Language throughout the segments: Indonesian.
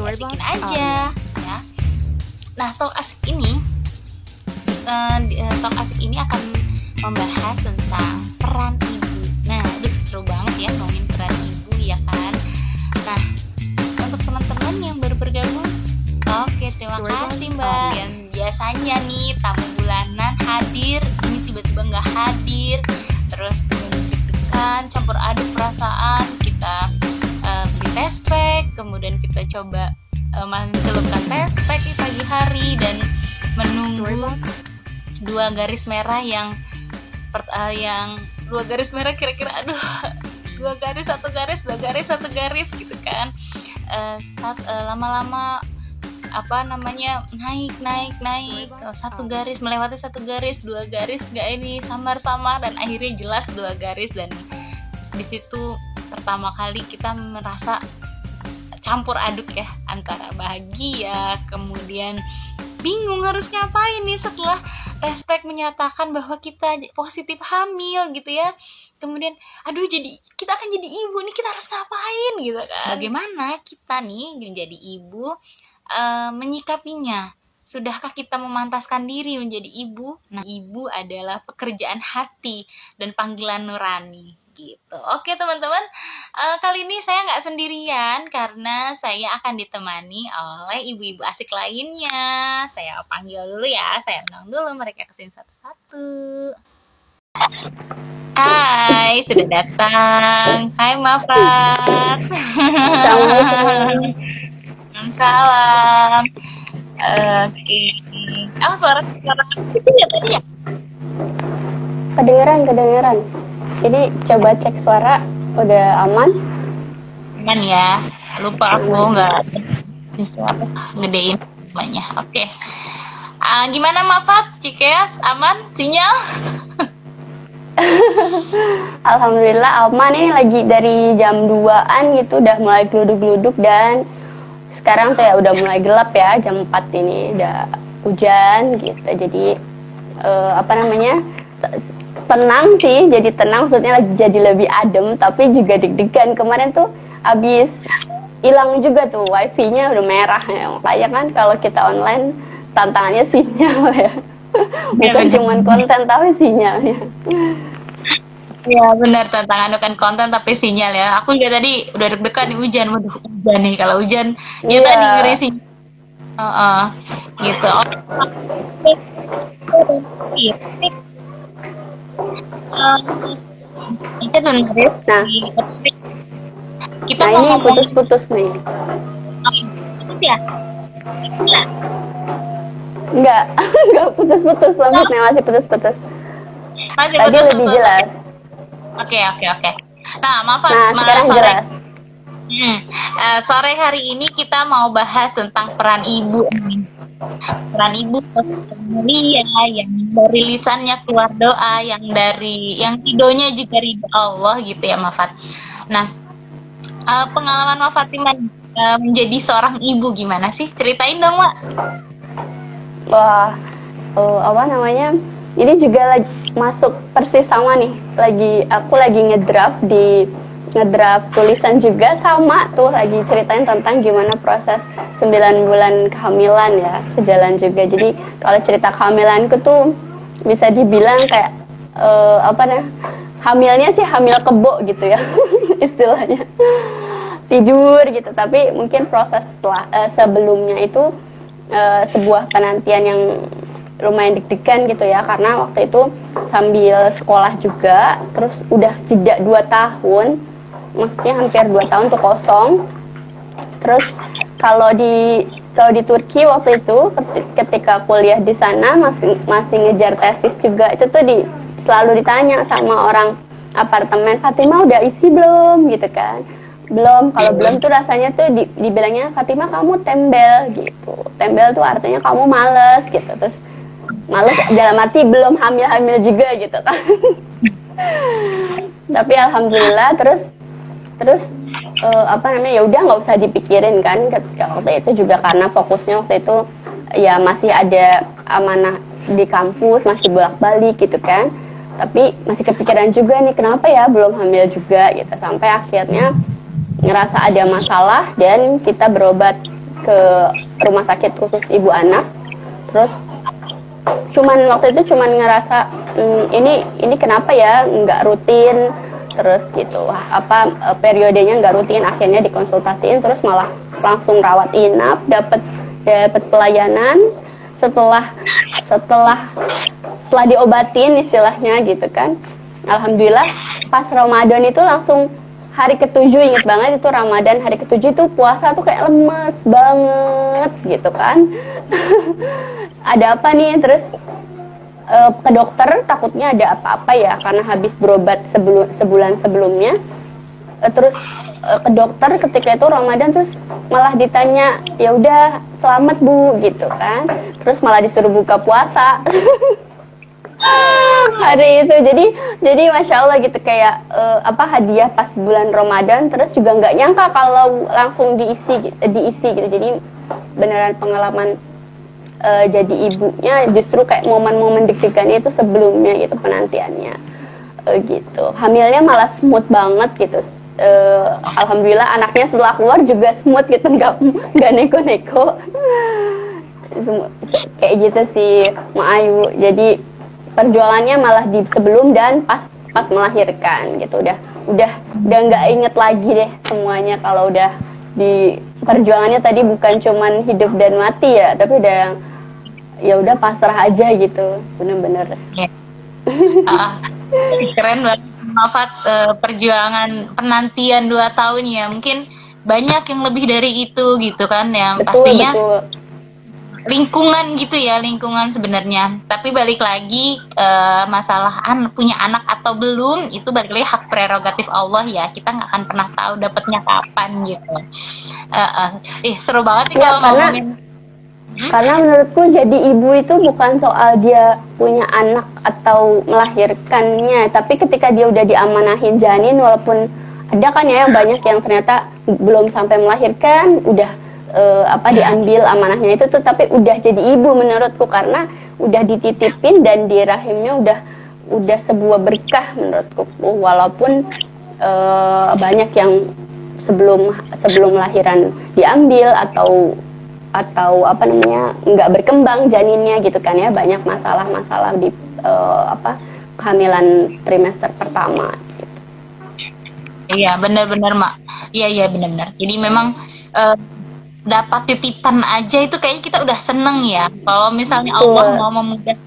asik-asikin aja ya. Nah, talk asik ini akan membahas tentang peran ibu. Nah, seru banget ya ngomongin peran ibu ya kan. Nah, untuk teman-teman yang baru bergabung, oke, terima kasih Mbak. Yang biasanya nih tamu bulanan hadir, ini tiba-tiba nggak hadir, terus deg-degan, campur aduk perasaan. Kita beli test pack, kemudian kita coba mencelupkan test pack di pagi hari dan menunggu dua garis merah yang seperti dua garis merah kira-kira dua garis satu garis, dua garis satu garis gitu kan. Lama-lama naik satu garis, melewati satu garis, dua garis nggak ini samar-samar, dan akhirnya jelas dua garis. Dan di situ pertama kali kita merasa campur aduk ya, antara bahagia kemudian bingung harus ngapain nih setelah test pack menyatakan bahwa kita positif hamil gitu ya. Kemudian kita akan jadi ibu nih, kita harus ngapain gitu kan. Bagaimana kita nih menjadi ibu menyikapinya? Sudahkah kita memantaskan diri menjadi ibu? Nah, ibu adalah pekerjaan hati dan panggilan nurani gitu. Oke teman-teman, kali ini saya nggak sendirian karena saya akan ditemani oleh ibu-ibu asik lainnya. Saya panggil dulu ya, saya undang dulu mereka kesini satu-satu. Hai, sudah datang. Hai Mafat. Salam. Oke. Suara itu ya tadi ya? Kedengeran. Jadi coba cek suara, udah aman? Aman ya. Lupa aku nggak gedein namanya. Oke. Gimana Mafat? Cikeas aman? Sinyal? Alhamdulillah aman. Ini lagi dari jam 2-an gitu udah mulai geluduk-geluduk, dan sekarang tuh ya udah mulai gelap ya, jam 4 ini udah hujan gitu. Jadi tenang sih, jadi tenang, maksudnya jadi lebih adem, tapi juga deg-degan. Kemarin tuh abis hilang juga tuh wifi-nya, udah merah ya. Makanya kan kalau kita online tantangannya sinyal ya. Bukan cuma konten tapi sinyalnya. Ya benar, tantangan bukan konten tapi sinyal ya. Aku juga tadi udah deg-degan nih, hujan nih. Kalau hujan ya tadi ngeri sih. Gitu. Itu sebenarnya. Nah, kita ini putus-putus nih. Putus ya? Enggak putus-putus, lanjutnya masih putus-putus. Tadi lebih jelas. Oke. Nah, maaf. Sekarang jelas. Sore hari ini kita mau bahas tentang peran ibu. Peran ibu mulia yang dari lisannya keluar doa, yang ridhonya juga ridho Allah gitu ya Mafat. Nah, pengalaman Mafat menjadi seorang ibu gimana sih? Ceritain dong, Mak. Wah, ini juga lagi masuk persis sama nih. Aku lagi ngedraft tulisan juga, sama tuh lagi ceritain tentang gimana proses 9 bulan kehamilan ya, sejalan juga. Jadi kalau cerita kehamilanku tuh bisa dibilang kayak hamilnya sih hamil kebo gitu ya istilahnya, tidur gitu. Tapi mungkin proses sebelumnya itu sebuah penantian yang lumayan deg-degan gitu ya, karena waktu itu sambil sekolah juga, terus udah jeda 2 tahun, maksudnya hampir 2 tahun tuh kosong. Terus kalau di Turki waktu itu ketika kuliah di sana masih ngejar tesis juga, itu tuh selalu ditanya sama orang apartemen, Fatima udah isi belum gitu kan. Belum, kalau belum tuh rasanya tuh dibilangnya, Fatima kamu tembel gitu. Tembel tuh artinya kamu males gitu. Terus males dalam arti belum hamil-hamil juga gitu kan. Tapi alhamdulillah terus ya udah nggak usah dipikirin kan ketika waktu itu juga, karena fokusnya waktu itu ya masih ada amanah di kampus, masih bolak-balik gitu kan. Tapi masih kepikiran juga nih, kenapa ya belum hamil juga gitu, sampai akhirnya ngerasa ada masalah dan kita berobat ke rumah sakit khusus ibu anak. Terus waktu itu cuman ngerasa ini kenapa ya nggak rutin, terus gitu periodenya nggak rutin, akhirnya dikonsultasiin, terus malah langsung rawat inap, dapat pelayanan setelah diobatin istilahnya gitu kan. Alhamdulillah pas Ramadan itu langsung hari ke-7, inget banget itu Ramadan hari ke-7 itu puasa tuh kayak lemes banget gitu kan. Ada apa nih, terus ke dokter takutnya ada apa-apa ya karena habis berobat sebulan sebelumnya. Terus ke dokter ketika itu Ramadan, terus malah ditanya ya udah selamat Bu gitu kan, terus malah disuruh buka puasa. Hari itu jadi masya Allah gitu, kayak hadiah pas bulan Ramadan, terus juga nggak nyangka kalau langsung diisi gitu. Jadi beneran pengalaman jadi ibunya justru kayak momen-momen deg-degannya itu sebelumnya gitu, penantiannya gitu. Hamilnya malah smooth banget gitu. Alhamdulillah anaknya setelah keluar juga smooth gitu, nggak neko-neko. Kayak gitu sih Ma Ayu. Jadi perjuangannya malah di sebelum dan pas melahirkan gitu, udah nggak inget lagi deh semuanya. Kalau udah di perjuangannya tadi bukan cuman hidup dan mati ya, tapi ya udah pasrah aja gitu, bener-bener. Keren banget Nafat, perjuangan penantian 2 tahun ya, mungkin banyak yang lebih dari itu gitu kan, yang pastinya lingkungan gitu ya, lingkungan sebenarnya. Tapi balik lagi masalah punya anak atau belum, itu balik lagi hak prerogatif Allah ya, kita nggak akan pernah tahu dapatnya kapan gitu. Seru banget nih kalau ngomongin. Karena menurutku jadi ibu itu bukan soal dia punya anak atau melahirkannya, tapi ketika dia udah diamanahin janin, walaupun ada kan ya yang banyak yang ternyata belum sampai melahirkan udah diambil amanahnya itu tuh, tapi udah jadi ibu menurutku, karena udah dititipin dan di rahimnya udah sebuah berkah menurutku. Walaupun banyak yang sebelum lahiran diambil atau nggak berkembang janinnya gitu kan ya, banyak masalah di kehamilan trimester pertama gitu. Iya benar-benar Mak, iya benar-benar. Jadi memang dapat titipan aja itu kayaknya kita udah seneng ya. Kalau misalnya Allah mau memudahkan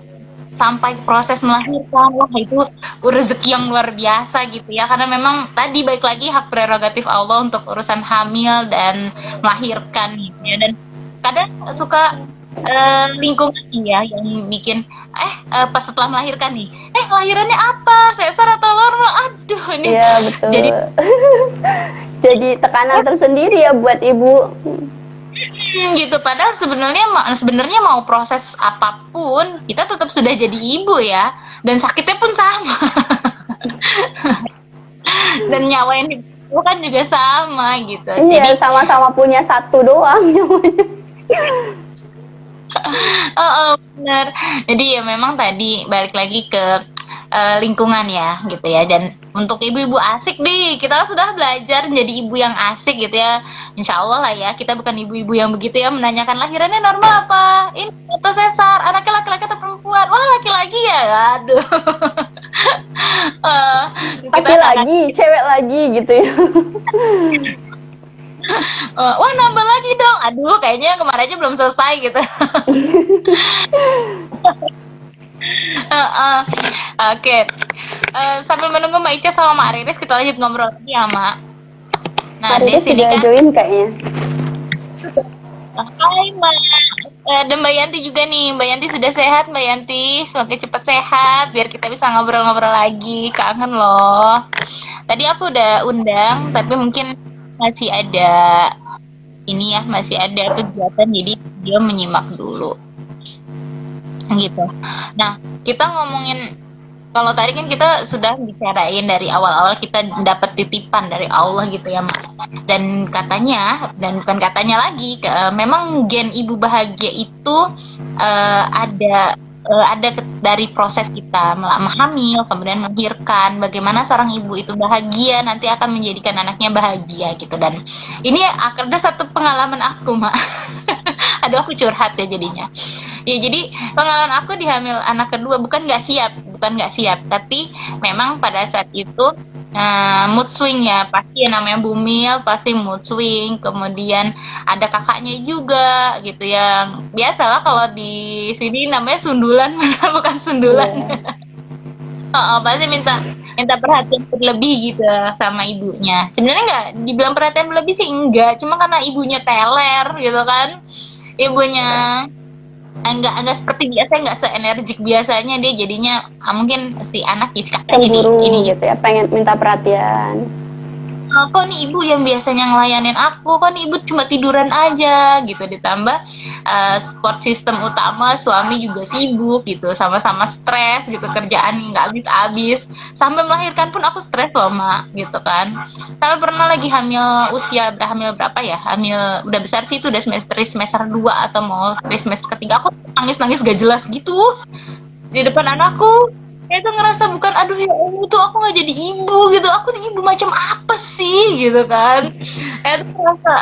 sampai proses melahirkan, wah itu rezeki yang luar biasa gitu ya. Karena memang tadi balik lagi hak prerogatif Allah untuk urusan hamil dan melahirkan gitu ya. Dan kadang suka lingkungan ya yang bikin pas setelah melahirkan nih, lahirannya apa, sesar atau normal, aduh ini ya, betul. jadi tekanan tersendiri ya buat ibu gitu. Padahal sebenarnya mau proses apapun kita tetap sudah jadi ibu ya, dan sakitnya pun sama. Dan nyawa yang bukan juga sama gitu. Iya, jadi sama-sama punya satu doang nyawanya. Benar. Jadi ya memang tadi balik lagi ke lingkungan ya gitu ya. Dan untuk ibu-ibu asik nih, kita sudah belajar menjadi ibu yang asik gitu ya. Insya Allah lah ya, kita bukan ibu-ibu yang begitu ya menanyakan lahirannya normal apa, ini atau sesar, anaknya laki-laki atau perempuan, wah laki-laki ya, aduh. Laki-lagi, cewek lagi gitu ya. Wah nambah lagi dong, aduh kayaknya kemarin aja belum selesai gitu. Oke. Sambil menunggu Mbak Ica sama Mbak Riris, kita lanjut ngobrol lagi ya Mak. Nah di sini kan join kayaknya. Hai Mbak. Dan Mbak Yanti juga nih. Mbak Yanti sudah sehat Mbak Yanti, semoga cepat sehat biar kita bisa ngobrol-ngobrol lagi, kangen loh. Tadi aku udah undang tapi mungkin masih ada masih ada kegiatan, jadi dia menyimak dulu gitu. Nah kita ngomongin, kalau tadi kan kita sudah bicarain dari awal-awal kita dapat titipan dari Allah gitu ya Mak. Dan bukan katanya lagi, memang gen ibu bahagia itu ada ada dari proses kita hamil, kemudian melahirkan, bagaimana seorang ibu itu bahagia nanti akan menjadikan anaknya bahagia gitu. Dan ini ada satu pengalaman aku, Mak. Aduh, aku curhat ya jadinya. Ya, jadi pengalaman aku di hamil anak kedua bukan nggak siap, tapi memang pada saat itu mood swing ya, pasti yang namanya bumil pasti mood swing, kemudian ada kakaknya juga gitu ya, biasalah kalau di sini namanya sundulan bukan sundulan. Pasti minta perhatian berlebih gitu sama ibunya. Sebenarnya nggak dibilang perhatian berlebih sih, enggak, cuma karena ibunya teler gitu kan, ibunya enggak seperti biasa, enggak seenergik biasanya, dia jadinya mungkin si anak cemburu gitu ya, pengen minta perhatian. Kok nih ibu yang biasanya ngelayanin aku, kok nih ibu cuma tiduran aja gitu. Ditambah support system utama suami juga sibuk gitu, sama-sama stres gitu, kerjaan nggak habis-habis. Sampai melahirkan pun aku stres loh, Mak, gitu kan. Sampai pernah lagi hamil hamil berapa ya, hamil udah besar sih, itu udah semester 2 atau mau semester 3, aku nangis gak jelas gitu di depan anakku. Itu ngerasa bukan, aduh ya Allah tuh aku nggak jadi ibu gitu, aku tuh ibu macam apa sih gitu kan. Itu ngerasa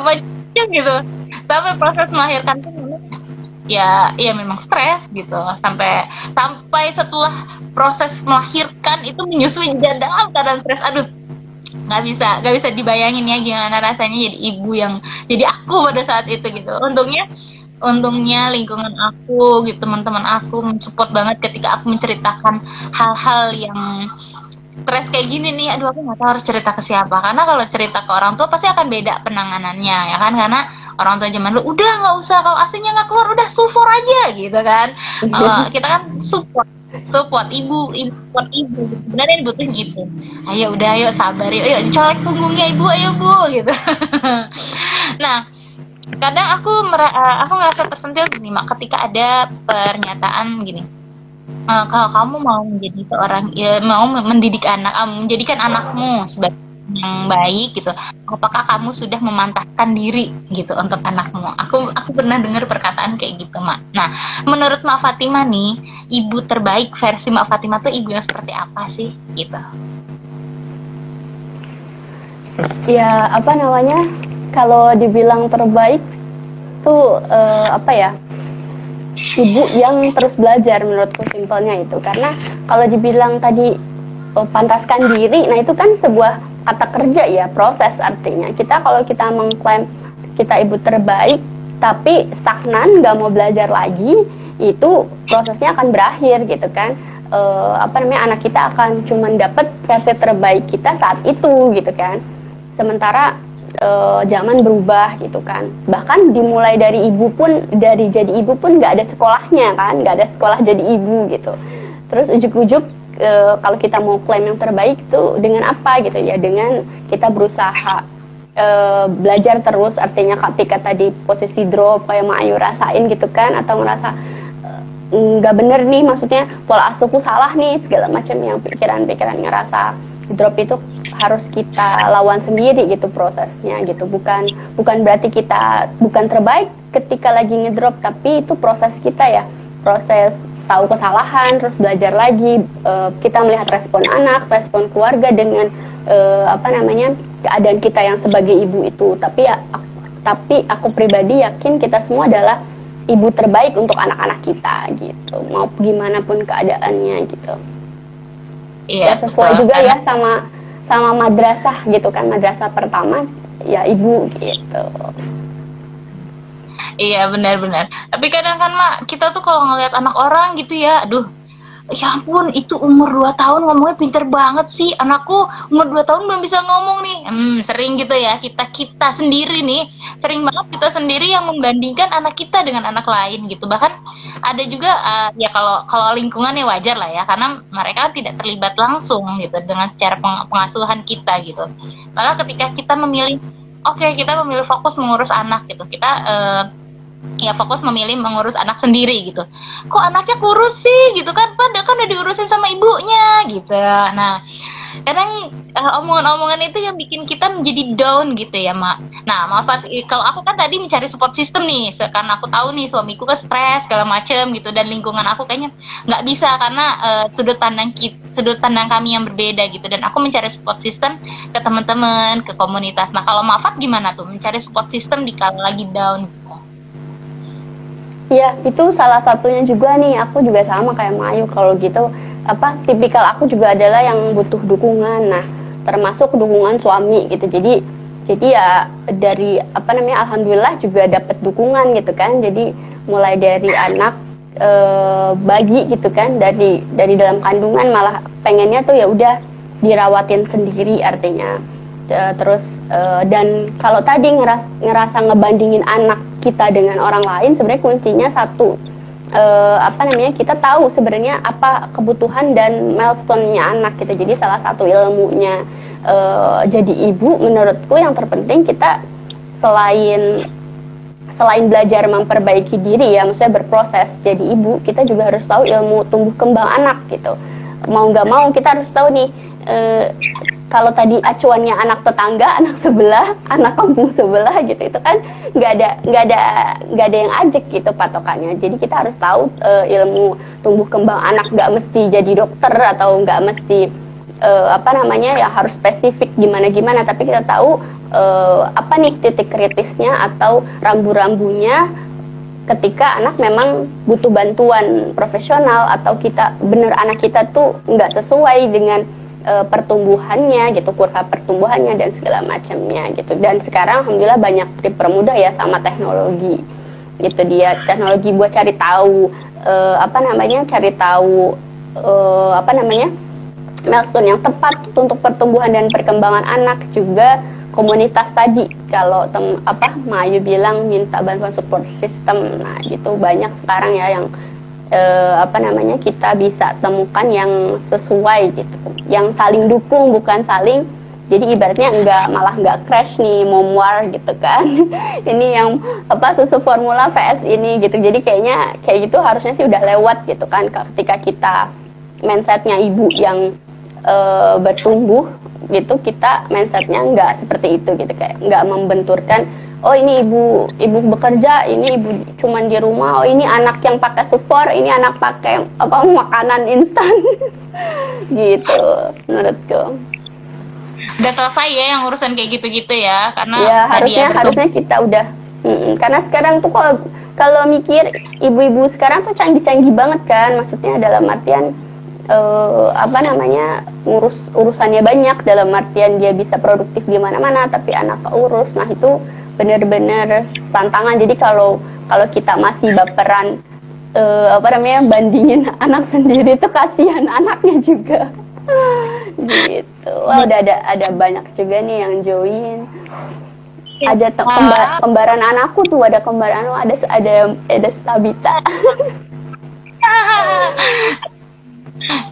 macam gitu. Sampai proses melahirkan pun ya memang stres gitu, sampai setelah proses melahirkan itu menyusui juga dalam keadaan stres. Aduh, nggak bisa dibayangin ya gimana rasanya jadi ibu yang jadi aku pada saat itu gitu. Untungnya lingkungan aku gitu, teman-teman aku mensupport banget ketika aku menceritakan hal-hal yang stres kayak gini nih. Aduh, aku nggak tahu harus cerita ke siapa, karena kalau cerita ke orang tua pasti akan beda penanganannya ya kan, karena orang tua zaman dulu udah nggak usah, kalau asinya nggak keluar udah sufor aja gitu kan. Kita kan support ibu support ibu, sebenarnya dibutuhin itu. Ayo sabar, ayo colek punggungnya ibu, ayo bu gitu. Nah, kadang aku ngerasa tersentil gini, Mak, ketika ada pernyataan gini, kalau kamu mau menjadi seorang mau menjadikan anakmu sebagai yang baik gitu, apakah kamu sudah memantapkan diri gitu untuk anakmu? Aku pernah dengar perkataan kayak gitu, Mak. Nah, menurut Mak Fatimah nih, ibu terbaik versi Mak Fatimah tuh ibu yang seperti apa sih gitu? Ya, apa namanya, kalau dibilang terbaik tuh apa ya, ibu yang terus belajar, menurutku simpelnya itu. Karena kalau dibilang tadi pantaskan diri, nah itu kan sebuah kata kerja ya, proses. Artinya kalau kita mengklaim kita ibu terbaik tapi stagnan, nggak mau belajar lagi, itu prosesnya akan berakhir gitu kan. Apa namanya, anak kita akan cuman dapat versi terbaik kita saat itu gitu kan. Sementara zaman berubah gitu kan, bahkan dimulai dari jadi ibu pun nggak ada sekolahnya kan, nggak ada sekolah jadi ibu gitu. Terus ujuk-ujuk kalau kita mau klaim yang terbaik tuh dengan apa gitu ya, dengan kita berusaha belajar terus. Artinya ketika tadi posisi drop kayak Mak Ayu rasain gitu kan, atau ngerasa nggak bener nih, maksudnya pola asuhku salah nih, segala macam yang pikiran-pikiran ngerasa drop, itu harus kita lawan sendiri gitu prosesnya gitu. Bukan berarti kita bukan terbaik ketika lagi ngedrop, tapi itu proses kita ya, proses tahu kesalahan, terus belajar lagi. Kita melihat respon anak, respon keluarga dengan apa namanya, keadaan kita yang sebagai ibu itu. Tapi aku pribadi yakin kita semua adalah ibu terbaik untuk anak-anak kita gitu, mau gimana pun keadaannya gitu. Iya, ya sesuai juga ya sama madrasah gitu kan, madrasah pertama ya ibu gitu. Iya, benar-benar. Tapi kadang kan, Mak, kita tuh kalau ngelihat anak orang gitu ya, aduh, ya ampun, itu umur 2 tahun ngomongnya pinter banget sih. Anakku umur 2 tahun belum bisa ngomong nih. Sering gitu ya, kita sendiri nih, sering banget kita sendiri yang membandingkan anak kita dengan anak lain gitu. Bahkan ada juga ya kalau lingkungannya wajar lah ya, karena mereka tidak terlibat langsung gitu dengan secara pengasuhan kita gitu. Malah ketika kita memilih fokus mengurus anak gitu, kita ya fokus memilih mengurus anak sendiri gitu. Kok anaknya kurus sih gitu kan, padahal kan udah diurusin sama ibunya gitu. Nah, kadang omongan-omongan itu yang bikin kita menjadi down gitu ya, Mak. Nah, maaf kalau aku kan tadi mencari support system nih, karena aku tahu nih suamiku kan stres segala macem gitu, dan lingkungan aku kayaknya nggak bisa karena sudut pandang kami yang berbeda gitu, dan aku mencari support system ke teman-teman, ke komunitas. Nah, kalau Mafat gimana tuh mencari support system di kala lagi down gitu? Iya, itu salah satunya juga nih. Aku juga sama kayak Mayu kalau gitu. Tipikal aku juga adalah yang butuh dukungan. Nah, termasuk dukungan suami gitu. Jadi ya dari alhamdulillah juga dapat dukungan gitu kan. Jadi mulai dari anak bagi gitu kan, dari dalam kandungan malah pengennya tuh ya udah dirawatin sendiri artinya. Terus dan kalau tadi ngerasa ngebandingin anak kita dengan orang lain, sebenarnya kuncinya satu, kita tahu sebenarnya apa kebutuhan dan milestone-nya anak kita. Jadi salah satu ilmunya jadi ibu menurutku yang terpenting kita selain belajar memperbaiki diri ya, maksudnya berproses jadi ibu, kita juga harus tahu ilmu tumbuh kembang anak gitu. Mau nggak mau kita harus tahu nih, kalau tadi acuannya anak tetangga, anak sebelah, anak kampung sebelah gitu, itu kan nggak ada yang ajak gitu patokannya. Jadi kita harus tahu ilmu tumbuh kembang anak, nggak mesti jadi dokter atau nggak mesti ya harus spesifik gimana, tapi kita tahu apa nih titik kritisnya atau rambu-rambunya ketika anak memang butuh bantuan profesional, atau anak kita tuh nggak sesuai dengan pertumbuhannya gitu, kurva pertumbuhannya dan segala macamnya gitu. Dan sekarang alhamdulillah banyak dipermudah ya sama teknologi gitu, dia teknologi buat cari tahu milestone yang tepat untuk pertumbuhan dan perkembangan anak. Juga komunitas tadi, kalau Mayu bilang minta bantuan support system, nah gitu banyak sekarang ya yang kita bisa temukan yang sesuai gitu, yang saling dukung, bukan saling jadi ibaratnya malah nggak crash nih mom war gitu kan. Ini yang susu formula vs ini gitu, jadi kayaknya kayak gitu harusnya sih udah lewat gitu kan, ketika kita mindsetnya ibu yang bertumbuh gitu, kita mindsetnya nggak seperti itu gitu, kayak nggak membenturkan, oh ini ibu bekerja, ini ibu cuman di rumah, oh ini anak yang pakai support, ini anak pakai makanan instan. Gitu menurutku. Udah selesai ya yang urusan kayak gitu-gitu ya, karena ya harusnya kita udah karena sekarang tuh kalau mikir ibu-ibu sekarang tuh canggih-canggih banget kan, maksudnya dalam artian urusannya banyak, dalam artian dia bisa produktif di mana-mana tapi anak keurus. Nah itu benar-benar tantangan. Jadi kalau kita masih baperan bandingin anak sendiri, tuh kasihan anaknya juga. Gitu. Wah, udah ada banyak juga nih yang join. Ada kembaran anakku tuh, ada kembaran ada Sabita.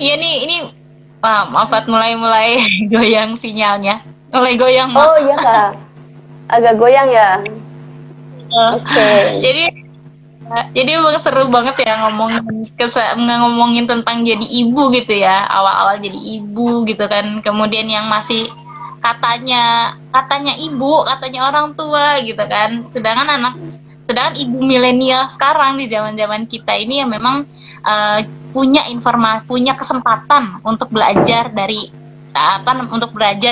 Iya nih, ini Mafat mulai goyang sinyalnya, mulai goyang. Oh iya Kak, agak goyang ya. Oke. Jadi seru banget ya ngomongin tentang jadi ibu gitu ya, awal-awal jadi ibu gitu kan, kemudian yang masih katanya ibu, katanya orang tua gitu kan, sedangkan ibu milenial sekarang di zaman kita ini yang memang punya kesempatan untuk belajar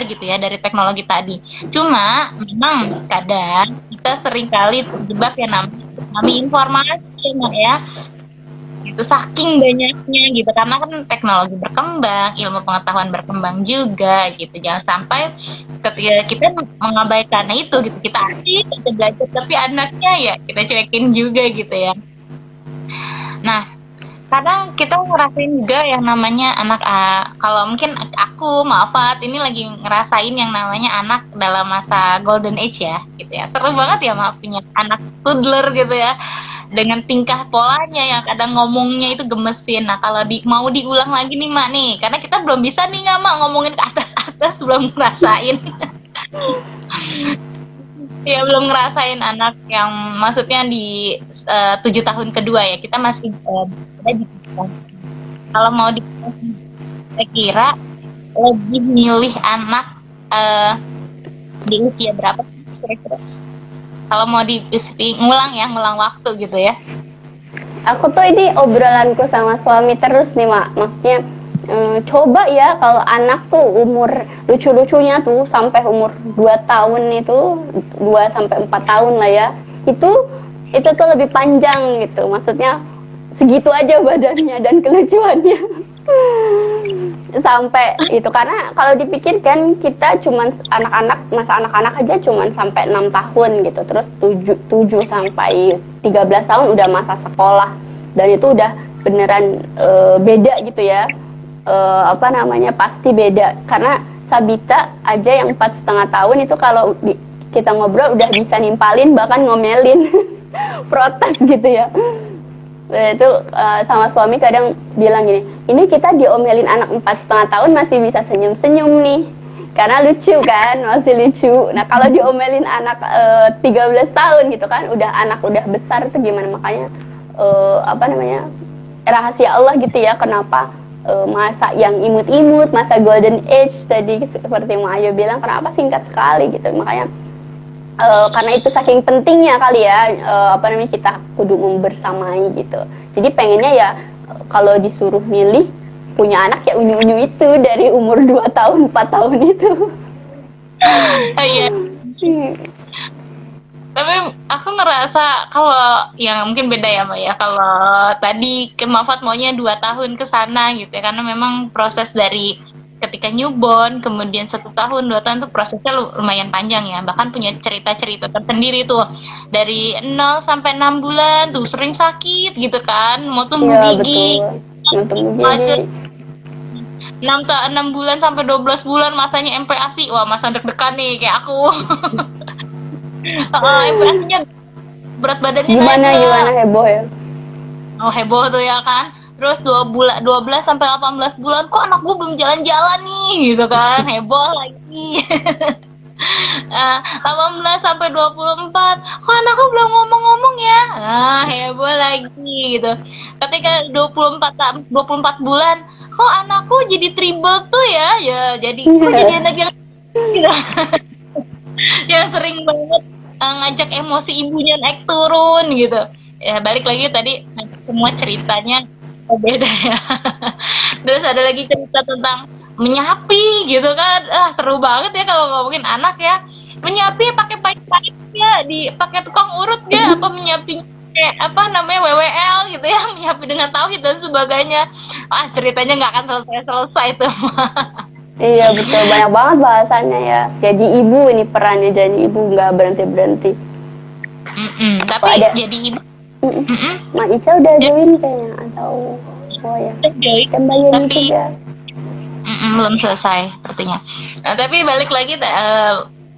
gitu ya dari teknologi tadi. Cuma memang kadang kita seringkali terjebak yang namanya informasi ya. Itu saking banyaknya gitu, karena kan teknologi berkembang, ilmu pengetahuan berkembang juga gitu. Jangan sampai ketika kita mengabaikan itu gitu, kita belajar tapi anaknya ya kita cuekin juga gitu ya. Nah, kadang kita ngerasain juga yang namanya anak, kalau mungkin aku Mafat ini lagi ngerasain yang namanya anak dalam masa golden age ya gitu ya. Seru banget ya punya anak toddler gitu ya, dengan tingkah polanya yang kadang ngomongnya itu gemesin. Nah kalau mau diulang lagi nih Mak nih, karena kita belum bisa nih Mak ngomongin ke atas belum ngerasain. Ya belum ngerasain anak yang maksudnya di 7 tahun kedua ya, kita masih ada di kalau mau di saya kira lagi milih anak di usia berapa kira-kira? Kalau mau ngulang waktu gitu ya. Aku tuh ini obrolanku sama suami terus nih, Mak. Maksudnya coba ya kalau anak tuh umur lucu-lucunya tuh sampai umur 2 tahun itu, 2 sampai 4 tahun lah ya. Itu tuh lebih panjang gitu. Maksudnya segitu aja badannya dan kelucuannya. Sampai itu, karena kalau dipikirkan kita cuman masa anak-anak aja cuman sampai 6 tahun gitu, terus 7 sampai 13 tahun udah masa sekolah, dan itu udah beneran beda gitu ya, pasti beda, karena Sabita aja yang 4,5 tahun itu kalau kita ngobrol udah bisa nimpalin, bahkan ngomelin protes gitu ya. Itu sama suami kadang bilang gini, ini kita diomelin anak 4,5 tahun masih bisa senyum-senyum nih, karena lucu kan, masih lucu. Nah kalau diomelin anak 13 tahun gitu kan, anak udah besar, itu gimana? Makanya rahasia Allah gitu ya, kenapa masa yang imut-imut, masa golden age tadi seperti Mak Ayu bilang, kenapa singkat sekali gitu. Makanya karena itu saking pentingnya kali ya, kita kudu membersamai gitu. Jadi pengennya ya kalau disuruh milih punya anak ya unyu-unyu itu dari umur 2 tahun 4 tahun itu. Iya. Tapi aku ngerasa kalau yang mungkin beda ya, Mbak ya. Kalau tadi Mafat maunya 2 tahun ke sana gitu ya, karena memang proses dari ketika newborn, kemudian 1 tahun, 2 tahun tuh prosesnya lumayan panjang ya. Bahkan punya cerita-cerita tersendiri tuh. Dari 0 sampai 6 bulan tuh sering sakit gitu kan, mau tumbuh gigi. Mau tumbuh gigi. 6 bulan sampai 12 bulan masanya MPASI. Wah, masa deg-degan nih kayak aku. MPASI-nya berat badannya gimana heboh ya? Oh, heboh tuh ya kan. Terus 12 sampai 18 bulan kok anak gue belum jalan-jalan nih gitu kan, heboh lagi. 18 sampai 24 kok anakku belum ngomong-ngomong ya, heboh lagi gitu. Ketika 24 bulan kok anakku jadi tribal tuh ya jadi kok jadi anak yang gitu. Yang sering banget ngajak emosi ibunya naik turun gitu ya. Balik lagi tadi semua ceritanya beda ya. Terus ada lagi cerita tentang menyapi gitu kan, seru banget ya kalau ngomongin anak ya. Menyapi pakai pahit-pahit ya, dipakai tukang urut ya, apa menyapi kayak WWL gitu ya, menyapi dengan tauhid dan sebagainya. Ceritanya nggak akan selesai tuh. Iya betul, banyak banget bahasannya ya. Jadi ibu ini perannya, jadi ibu nggak berhenti. Tapi ada jadi ibu. Mak Ica udah join kayaknya, atau ya kembali juga. Belum selesai sepertinya. Nah, tapi balik lagi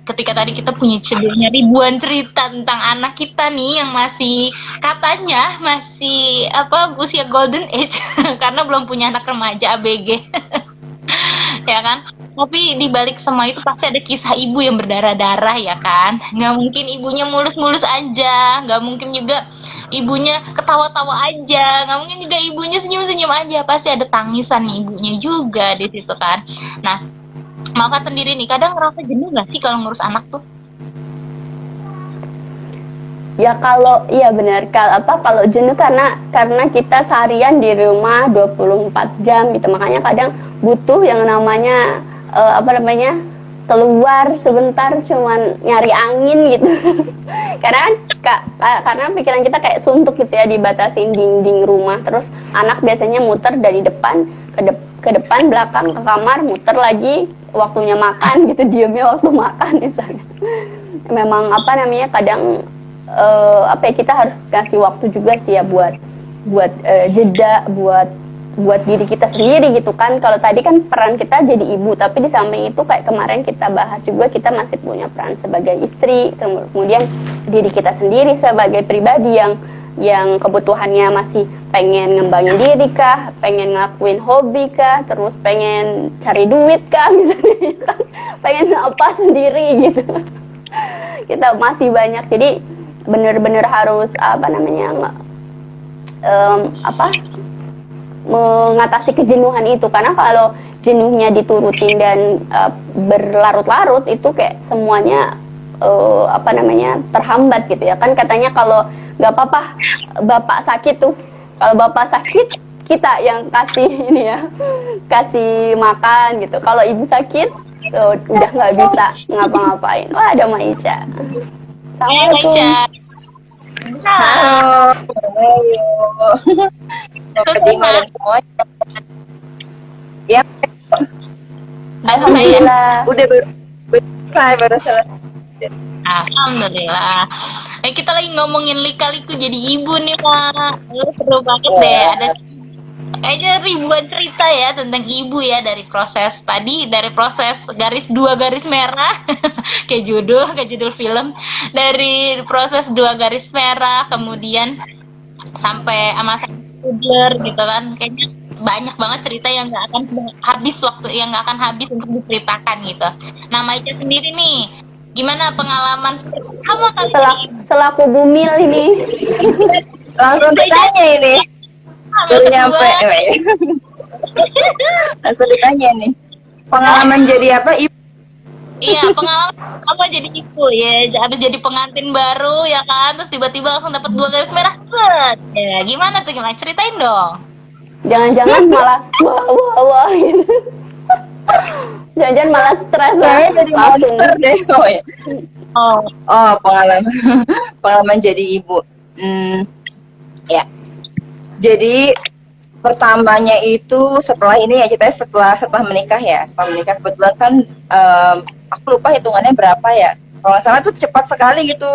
ketika tadi kita punya sebenarnya ribuan cerita tentang anak kita nih yang katanya masih usia golden age karena belum punya anak remaja ABG. Ya kan? Tapi di balik semua itu pasti ada kisah ibu yang berdarah-darah ya kan? Nggak mungkin ibunya mulus-mulus aja, nggak mungkin juga ibunya ketawa-tawa aja, nggak mungkin juga ibunya senyum-senyum aja, pasti ada tangisan ibunya juga di situ kan. Nah, Mafat sendiri nih kadang ngerasa jenuh nggak sih kalau ngurus anak tuh? Ya iya benar, kalau jenuh karena kita seharian di rumah 24 jam gitu, makanya kadang butuh yang namanya keluar sebentar, cuman nyari angin gitu. karena pikiran kita kayak suntuk gitu ya, dibatasin dinding rumah, terus anak biasanya muter dari depan ke depan, belakang, ke kamar, muter lagi waktunya makan gitu, diemnya waktu makan misalnya. Memang kadang kita harus kasih waktu juga sih ya buat jeda, buat diri kita sendiri gitu kan. Kalau tadi kan peran kita jadi ibu, tapi di samping itu kayak kemarin kita bahas juga, kita masih punya peran sebagai istri, kemudian diri kita sendiri sebagai pribadi yang kebutuhannya masih pengen ngembangin diri kah, pengen ngelakuin hobi kah, terus pengen cari duit kah misalnya, pengen apa sendiri gitu. Kita masih banyak, jadi bener-bener harus mengatasi kejenuhan itu, karena kalau jenuhnya diturutin dan berlarut-larut itu kayak semuanya terhambat gitu ya kan. Katanya kalau nggak apa-apa bapak sakit tuh, kalau bapak sakit kita yang kasih ini ya, kasih makan gitu. Kalau ibu sakit tuh, udah nggak bisa ngapa-ngapain. Wah, ada Maisha. Assalamualaikum. Halo. Gimana semuanya? Ya, Alhamdulillah. udah baru selesai. Alhamdulillah. Kita lagi ngomongin lika-liku jadi ibu nih, Pak. Lu seru banget deh. Ada kayaknya ribuan cerita ya tentang ibu ya, dari proses garis 2 garis merah kayak judul film, dari proses 2 garis merah kemudian sampai sama toddler gitu kan. Kayaknya banyak banget cerita yang nggak akan habis untuk diceritakan gitu. Nah, Maisha sendiri nih, gimana pengalaman kamu selaku bumil ini? Langsung ditanya ini. Baru nyampe. Langsung ditanya nih. Pengalaman jadi apa, Ibu? Iya, pengalaman apa jadi ibu ya, habis jadi pengantin baru ya kan, terus tiba-tiba langsung dapat 2 garis merah. Ya, gimana ceritain dong. Jangan-jangan malah wah gitu. Jangan-jangan malah stres lah. Kayaknya jadi monster deh. Oh, pengalaman jadi ibu. Ya. Jadi pertamanya itu setelah ini ya, ceritanya setelah menikah ya. Setelah menikah kebetulan kan aku lupa hitungannya berapa ya. Kalau nggak salah tuh cepat sekali gitu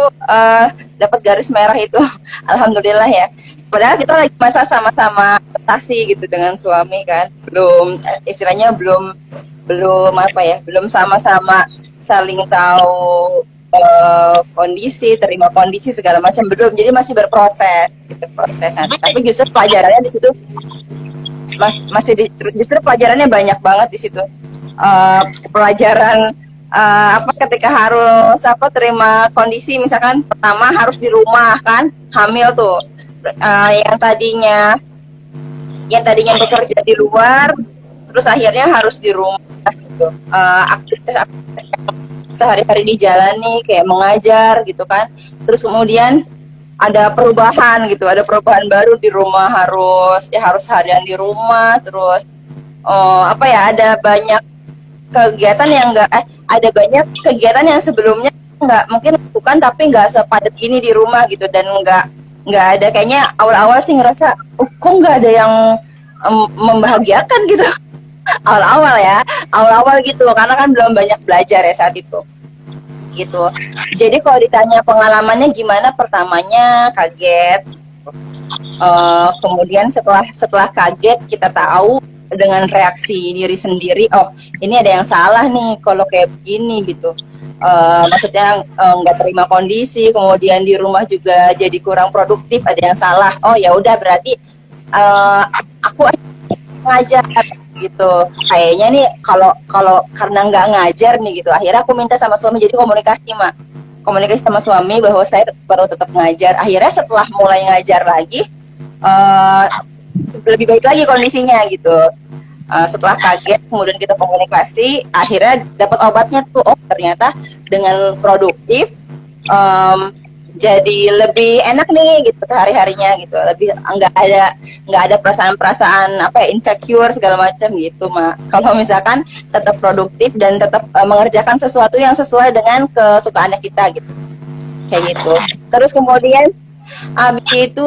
dapat garis merah itu. Alhamdulillah ya. Padahal kita lagi masa sama-sama adaptasi gitu dengan suami kan. Istilahnya belum sama-sama saling tahu kondisi, terima kondisi segala macam, belum. Jadi masih berproses nah, tapi justru pelajarannya di situ justru pelajarannya banyak banget di situ. Pelajaran ketika harus terima kondisi, misalkan pertama harus di rumah kan, hamil tuh, yang tadinya bekerja di luar terus akhirnya harus di rumah gitu. Aktivitas sehari-hari dijalani kayak mengajar gitu kan, terus kemudian ada perubahan baru di rumah, harus harian di rumah, terus ada banyak kegiatan yang sebelumnya nggak mungkin bukan, tapi nggak sepadat ini di rumah gitu, dan nggak ada, kayaknya awal-awal sih ngerasa kok nggak ada yang membahagiakan gitu. awal-awal gitu, karena kan belum banyak belajar ya saat itu gitu. Jadi kalau ditanya pengalamannya gimana, pertamanya kaget, kemudian setelah kaget kita tahu dengan reaksi diri sendiri, oh ini ada yang salah nih kalau kayak begini gitu. Maksudnya nggak terima kondisi, kemudian di rumah juga jadi kurang produktif, ada yang salah. Oh ya udah, berarti aku ngajar gitu. Kayaknya nih kalau karena nggak ngajar nih gitu, akhirnya aku minta sama suami, jadi komunikasi sama suami bahwa saya perlu tetap ngajar. Akhirnya setelah mulai ngajar lagi lebih baik lagi kondisinya gitu. Setelah kaget kemudian kita komunikasi, akhirnya dapat obatnya tuh. Oh ternyata dengan produktif jadi lebih enak nih gitu sehari-harinya gitu, lebih nggak ada perasaan insecure segala macam gitu, Mak. Kalau misalkan tetap produktif dan tetap mengerjakan sesuatu yang sesuai dengan kesukaannya kita gitu, kayak gitu. Terus kemudian abis itu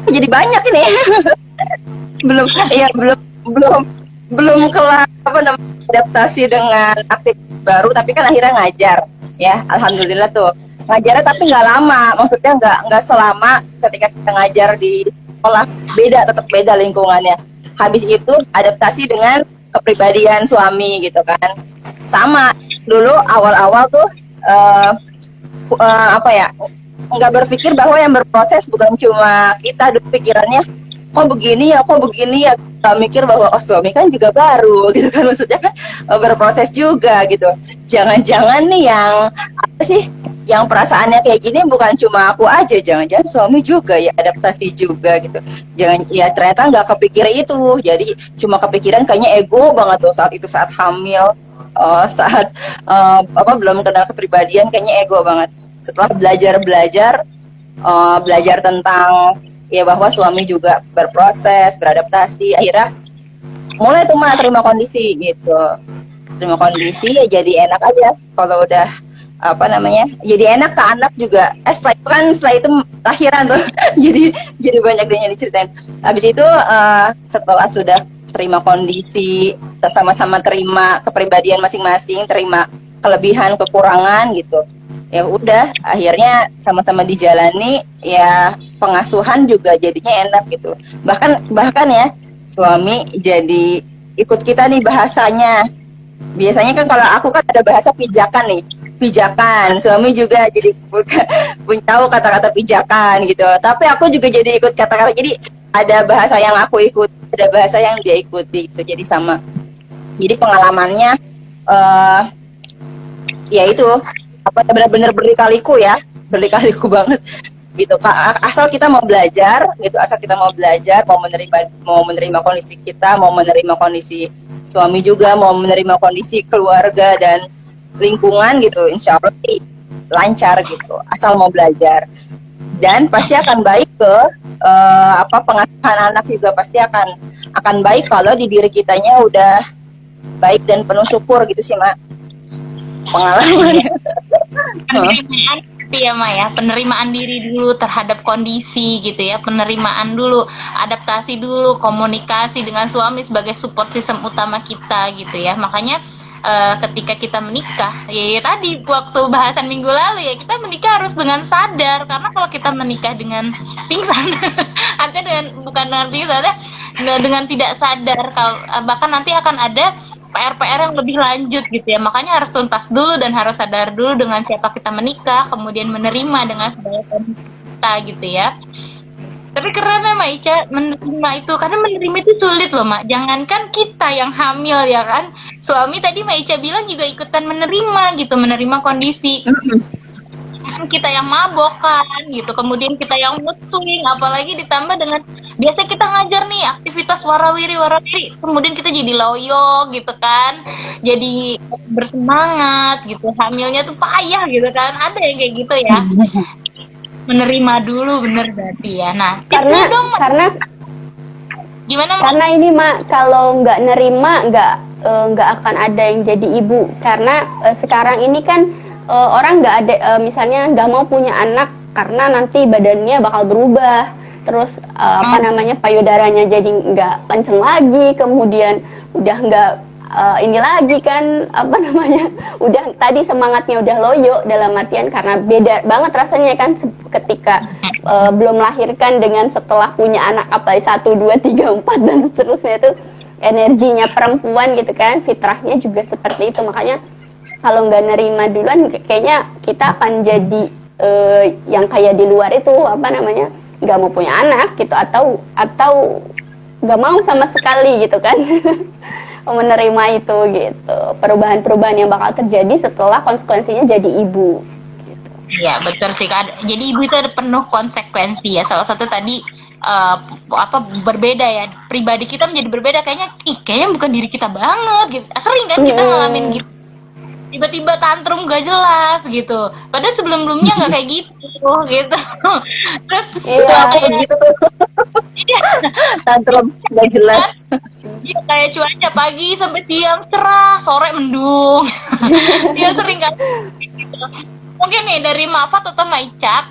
jadi banyak ini belum kelar adaptasi dengan aktivitas baru, tapi kan akhirnya ngajar ya, alhamdulillah tuh. Ngajarnya tapi nggak lama, maksudnya nggak selama ketika kita ngajar di sekolah, tetap beda lingkungannya. Habis itu adaptasi dengan kepribadian suami gitu kan. Sama dulu awal-awal tuh nggak berpikir bahwa yang berproses bukan cuma kita, dulu pikirannya kok begini ya, gak mikir bahwa suami kan juga baru gitu kan, maksudnya kan berproses juga gitu. Jangan-jangan nih yang perasaannya kayak gini bukan cuma aku aja, jangan-jangan suami juga ya adaptasi juga gitu. Jangan ya ternyata nggak kepikir itu, jadi cuma kepikiran kayaknya ego banget tuh saat itu, saat hamil, saat apa belum kenal kepribadian, kayaknya ego banget. Setelah belajar tentang ya bahwa suami juga berproses, beradaptasi, akhirnya mulai tuh mah terima kondisi gitu. Terima kondisi ya, jadi enak aja kalau udah apa namanya, jadi enak ke anak juga. Setelah itu lahiran tuh jadi banyak deh yang diceritain. Habis itu setelah sudah terima kondisi, sama-sama terima kepribadian masing-masing, terima kelebihan kekurangan gitu, ya udah akhirnya sama-sama dijalani, ya pengasuhan juga jadinya enak gitu. Bahkan ya suami jadi ikut kita nih bahasanya. Biasanya kan kalau aku kan ada bahasa pijakan, suami juga jadi punya tahu kata-kata pijakan gitu. Tapi aku juga jadi ikut kata-kata, jadi ada bahasa yang aku ikut, ada bahasa yang dia ikuti gitu. Jadi sama. Jadi pengalamannya ya itu apa, benar-benar berlikaliku banget gitu. Asal kita mau belajar gitu, mau menerima kondisi kita, mau menerima kondisi suami juga, mau menerima kondisi keluarga dan lingkungan gitu, insya Allah lancar gitu, asal mau belajar. Dan pasti akan baik ke pengasuhan anak juga pasti akan baik kalau di diri kitanya udah baik dan penuh syukur gitu sih, Mak, pengalamannya. Penerimaan ya, Ma, ya, penerimaan diri dulu terhadap kondisi gitu ya, penerimaan dulu, adaptasi dulu, komunikasi dengan suami sebagai support system utama kita gitu ya. Makanya ketika kita menikah, ya tadi waktu bahasan minggu lalu ya, kita menikah harus dengan sadar, karena kalau kita menikah dengan pingsan artinya bukan dengan pingsan ya, dengan tidak sadar, bahkan nanti akan ada PR-PR yang lebih lanjut gitu ya. Makanya harus tuntas dulu dan harus sadar dulu dengan siapa kita menikah, kemudian menerima dengan segala kondisi kita gitu ya. Tapi keren ya Mak Ica menerima itu, karena menerima itu sulit loh Mak. Jangankan kita yang hamil ya kan, suami tadi Mak Ica bilang juga ikutan menerima gitu, menerima kondisi. Kita yang mabok kan gitu, kemudian kita yang mutuin, apalagi ditambah dengan biasa kita ngajar nih aktivitas warawiri, kemudian kita jadi loyo gitu kan, jadi bersemangat gitu, hamilnya tuh payah gitu kan, ada yang kayak gitu ya. Menerima dulu, bener berarti ya. Nah, karena gimana Mak? Karena ini Mak, kalau nggak nerima nggak akan ada yang jadi ibu, karena sekarang ini kan orang nggak ada misalnya nggak mau punya anak karena nanti badannya bakal berubah, terus payudaranya jadi nggak kenceng lagi, kemudian udah nggak ini lagi kan udah tadi semangatnya udah loyo, dalam artian karena beda banget rasanya kan ketika belum melahirkan dengan setelah punya anak, apalagi 1, 2, 3, 4 dan seterusnya, itu energinya perempuan gitu kan, fitrahnya juga seperti itu. Makanya kalau nggak nerima duluan, kayaknya kita akan jadi yang kayak di luar itu nggak mau punya anak gitu, atau nggak mau sama sekali gitu kan. Menerima itu gitu, perubahan-perubahan yang bakal terjadi setelah konsekuensinya jadi ibu gitu. Ya betul sih kan, jadi ibu itu ada penuh konsekuensi ya. Salah satu tadi berbeda ya, pribadi kita menjadi berbeda, kayaknya bukan diri kita banget gitu. Sering kan kita ngalamin gitu, tiba-tiba tantrum gak jelas gitu, padahal sebelum-sebelumnya nggak kayak gitu gitu. Terus aku begitu tuh. Iya. Tantrum gak jelas. Iya, kayak cuaca pagi sampai siang cerah, sore mendung. Dia sering kan gitu. Mungkin nih dari Mafat atau Maica,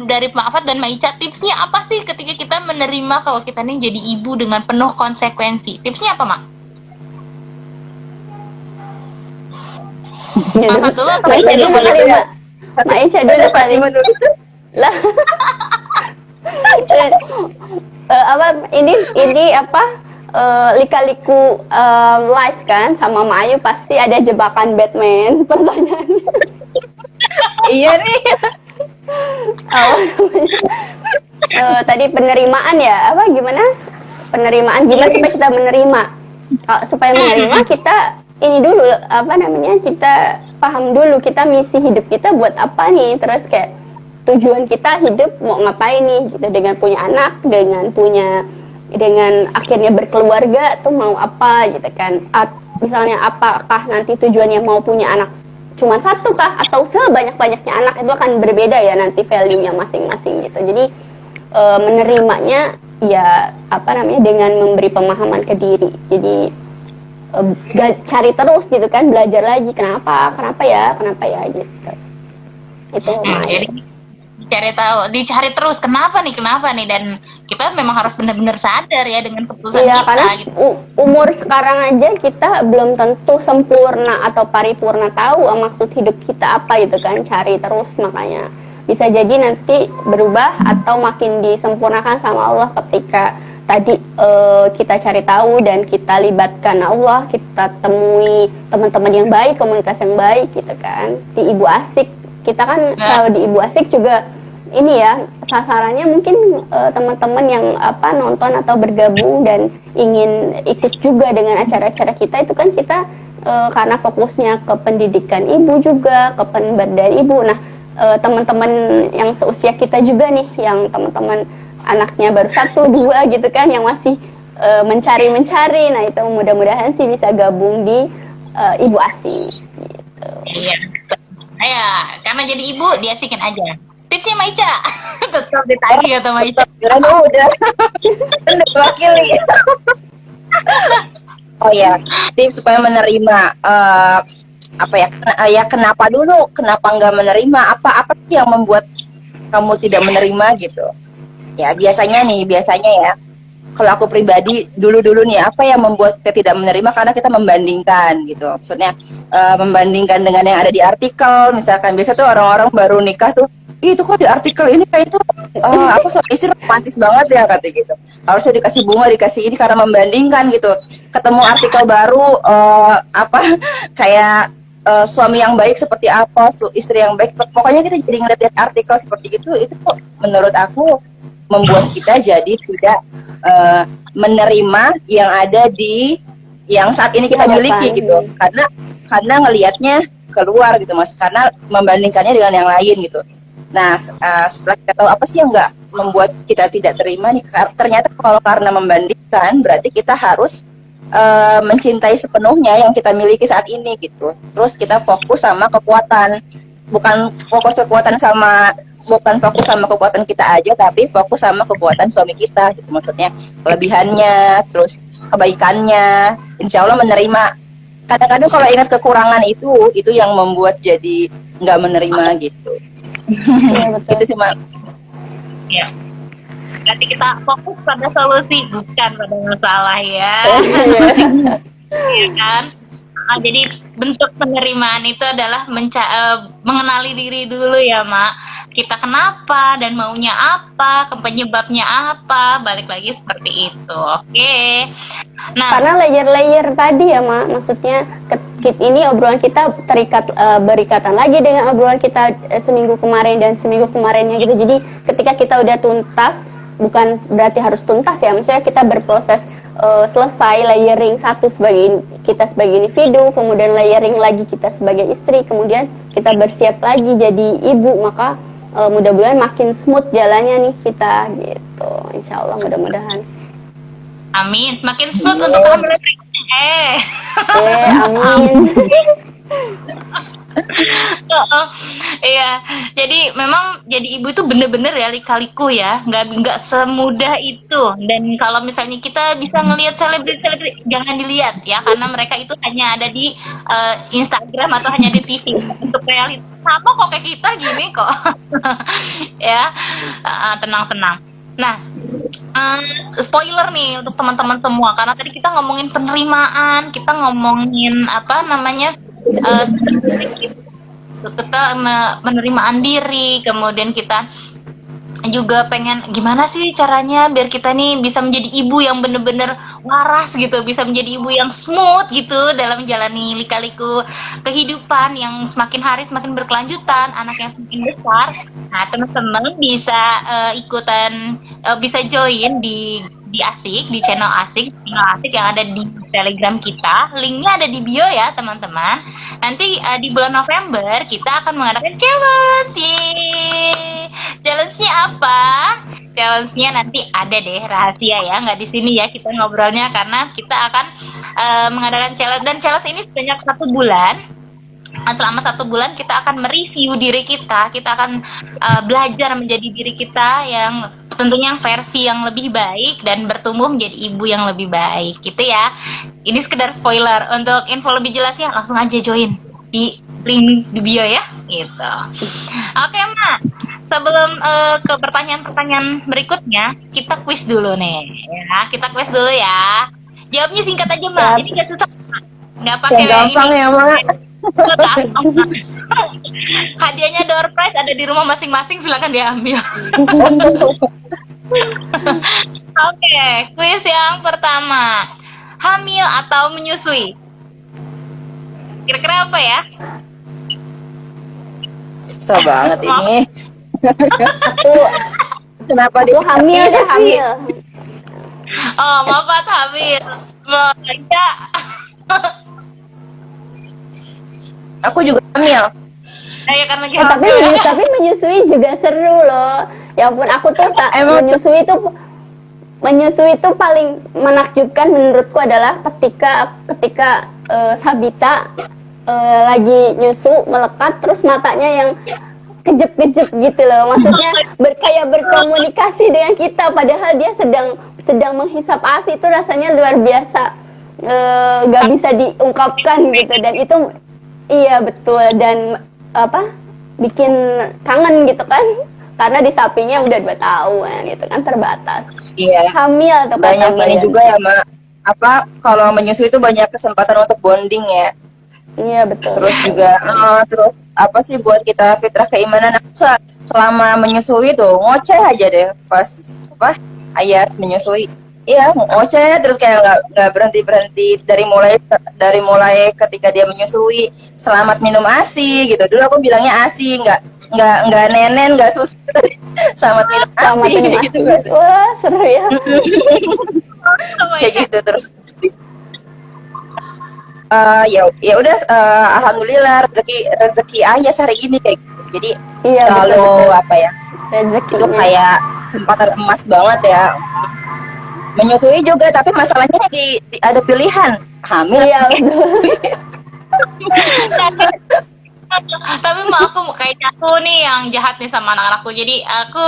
dari Mafat dan Maica, tipsnya apa sih ketika kita menerima kalau kita nih jadi ibu dengan penuh konsekuensi? Tipsnya apa, Mak? Mafat dulu atau Maica dulu? Maica dulu kali. Lah. Lika-liku live kan sama Mayu, pasti ada jebakan Batman pertanyaannya. Iya nih. Tadi penerimaan ya, gimana supaya kita menerima? Supaya menerima, kita ini dulu apa namanya, kita paham dulu kita misi hidup kita buat apa nih, terus kayak tujuan kita hidup mau ngapain nih gitu, dengan punya anak, dengan akhirnya berkeluarga tuh mau apa gitu kan. Misalnya apakah nanti tujuannya mau punya anak cuma satu kah atau sebanyak-banyaknya anak, itu akan berbeda ya nanti value-nya masing-masing gitu. Jadi menerimanya ya apa namanya, dengan memberi pemahaman ke diri. Jadi cari terus gitu kan, belajar lagi kenapa ya gitu. Itu jadi dicari terus kenapa nih, dan kita memang harus benar-benar sadar ya dengan keputusan kita karena gitu. Umur sekarang aja kita belum tentu sempurna atau paripurna tahu maksud hidup kita apa gitu kan, cari terus, makanya bisa jadi nanti berubah atau makin disempurnakan sama Allah ketika tadi kita cari tahu dan kita libatkan Allah, kita temui teman-teman yang baik, komunitas yang baik gitu kan. Di Ibu Asik kita kan kalau di Ibu Asik juga ini ya, sasarannya mungkin teman-teman yang nonton atau bergabung dan ingin ikut juga dengan acara-acara kita, itu kan kita karena fokusnya ke pendidikan ibu juga, ke pemberdayaan ibu. Nah, teman-teman yang seusia kita juga nih, yang teman-teman anaknya baru 1, 2 gitu kan, yang masih mencari. Nah, itu mudah-mudahan sih bisa gabung di Ibu Asik gitu. Iya. Karena jadi ibu diasikin aja. Tipsnya Maica. Tetap ditagih kata Maica. Udah diwakili. Oh ya, tips supaya menerima kenapa dulu, kenapa nggak menerima, apa sih yang membuat kamu tidak menerima gitu ya. Biasanya ya, kalau aku pribadi dulu nih, apa yang membuat kita tidak menerima, karena kita membandingkan gitu. Maksudnya membandingkan dengan yang ada di artikel. Misalkan biasa tuh orang-orang baru nikah tuh, itu kok di artikel ini kayak itu aku suami istri romantis banget ya, kata gitu. Harusnya dikasih bunga, dikasih ini, karena membandingkan gitu. Ketemu artikel baru kayak suami yang baik seperti apa, istri yang baik. Pokoknya kita jadi ngeliat artikel seperti itu kok menurut aku membuat kita jadi tidak menerima yang ada di yang saat ini kita miliki gitu. Karena ngelihatnya keluar gitu Mas, karena membandingkannya dengan yang lain gitu. Nah, setelah kita tahu apa sih yang nggak membuat kita tidak terima nih, ternyata kalau karena membandingkan berarti kita harus mencintai sepenuhnya yang kita miliki saat ini gitu. Terus kita fokus sama kekuatan, bukan fokus sama kekuatan kita aja, tapi fokus sama kekuatan suami kita gitu. Maksudnya kelebihannya, terus kebaikannya, insya Allah menerima. Kadang-kadang kalau ingat kekurangan itu yang membuat jadi nggak menerima gitu. Ya, betul. Itu sih Mak. Ya. Nanti kita fokus pada solusi, bukan pada masalah ya. Iya kan? Jadi bentuk penerimaan itu adalah mengenali diri dulu ya Mak. Kita kenapa dan maunya apa, penyebabnya apa, balik lagi seperti itu. Oke. Nah, karena layer-layer tadi ya Mak, maksudnya ini obrolan kita berikatan lagi dengan obrolan kita seminggu kemarin dan seminggu kemarinnya gitu. Jadi ketika kita udah tuntas, bukan berarti harus tuntas ya, maksudnya kita berproses selesai layering satu sebagai kita sebagai individu, kemudian layering lagi kita sebagai istri, kemudian kita bersiap lagi jadi ibu, maka mudah-mudahan makin smooth jalannya nih kita gitu, insya Allah mudah-mudahan. Amin, makin smooth untuk hamil. Amin. Iya, jadi memang jadi ibu itu bener-bener ya lika-liku ya, nggak semudah itu. Dan kalau misalnya kita bisa ngelihat selebriti, jangan dilihat ya, karena mereka itu hanya ada di Instagram atau hanya di TV. Untuk realita sama kok kayak kita gini kok. Ya, tenang. Nah, spoiler nih untuk teman-teman semua, karena tadi kita ngomongin penerimaan, kita ngomongin kita penerimaan diri, kemudian kita juga pengen gimana sih caranya biar kita nih bisa menjadi ibu yang bener-bener waras gitu, bisa menjadi ibu yang smooth gitu dalam menjalani lika-liku kehidupan yang semakin hari semakin berkelanjutan, anak yang semakin besar. Nah, teman-teman bisa bisa join di di Asik, di channel Asik yang ada di Telegram kita. Linknya ada di bio ya teman-teman. Nanti di bulan November kita akan mengadakan challenge. Yeay. Challenge-nya apa? Challenge-nya nanti ada deh, rahasia ya, nggak di sini ya kita ngobrolnya, karena kita akan mengadakan challenge, dan challenge ini sebanyak 1 bulan. Selama 1 bulan kita akan mereview diri kita akan belajar menjadi diri kita yang tentunya versi yang lebih baik dan bertumbuh menjadi ibu yang lebih baik gitu ya. Ini sekedar spoiler. Untuk info lebih jelasnya langsung aja join di link di bio ya gitu. Oke Ma, sebelum ke pertanyaan-pertanyaan berikutnya, kita quiz dulu nih ya. Kita quiz dulu ya. Jawabnya singkat aja Ma, ini gak susah, nggak pakai gampang ini. ya Ma. Hadiahnya door prize ada di rumah masing-masing, silakan diambil. Oke, quiz yang pertama. Hamil atau menyusui? Kira-kira apa ya? Susah banget ini. Aku Kenapa aku hamil bisa deh, sih? hamil. Oh, Bapak hamil. Baca. Aku juga hamil. Ya kan lagi Tapi hamil. tapi menyusui juga seru loh. Ya ampun, aku tuh Emang menyusui itu paling menakjubkan menurutku adalah ketika Sabita lagi nyusu melekat, terus matanya yang kejep-kejep gitu loh. Maksudnya kayak berkomunikasi dengan kita, padahal dia sedang menghisap ASI. Itu rasanya luar biasa, gak bisa diungkapkan gitu. Dan itu iya betul, dan bikin kangen gitu kan, karena di sapinya udah 2 tahun gitu kan, terbatas. Iya. Hamil atau Banyak ini juga ya Ma. Kalau menyusui itu banyak kesempatan untuk bonding ya. Iya betul. Terus juga terus buat kita fitrah keimanan. Aku selama menyusui tuh ngoceh aja deh pas ayat menyusui. Iya, ngoceh terus kayak nggak berhenti dari mulai ketika dia menyusui, selamat minum ASI gitu. Dulu aku bilangnya ASI, nggak nenen, nggak susu. Selamat minum ASI gitu. Wah, seru ya. Kayak gitu terus. Ya udah, alhamdulillah rezeki ayah hari ini kayak gitu. Jadi Iya, lalu betul. itu Rezekinya. kayak kesempatan emas banget ya. Menyusui juga, tapi masalahnya ada pilihan hamil. Iya betul. Tapi aku kayaknya aku nih yang jahat nih sama anak-anakku. Jadi aku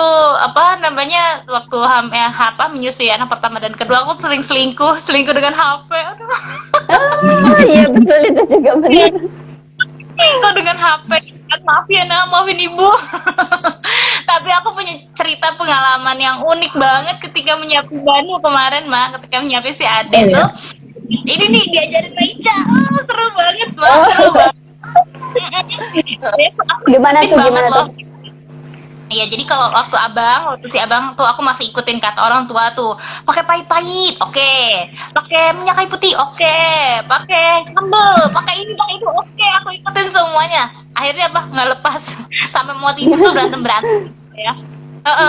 waktu menyusui anak pertama dan kedua, aku sering selingkuh dengan HP. Aduh. Iya betul, itu juga benar. Selingkuh dengan HP. Maaf ya Nak, maafin ibu. Tapi aku punya cerita pengalaman yang unik banget ketika menyapu Banu kemarin Ma, ketika menyapu si Ade tuh. Ini nih diajarin Maida. Seru banget Ma. Seru banget. Gimana tuh? Iya, jadi kalau waktu si abang tuh aku masih ikutin kata orang tua tuh, pakai pahit-pahit, oke, pakai minyak kayu putih, oke, pakai sambal, pakai ini, pakai itu, oke, aku ikutin semuanya. Akhirnya nggak lepas, sampai mau tidur tuh berantem ya.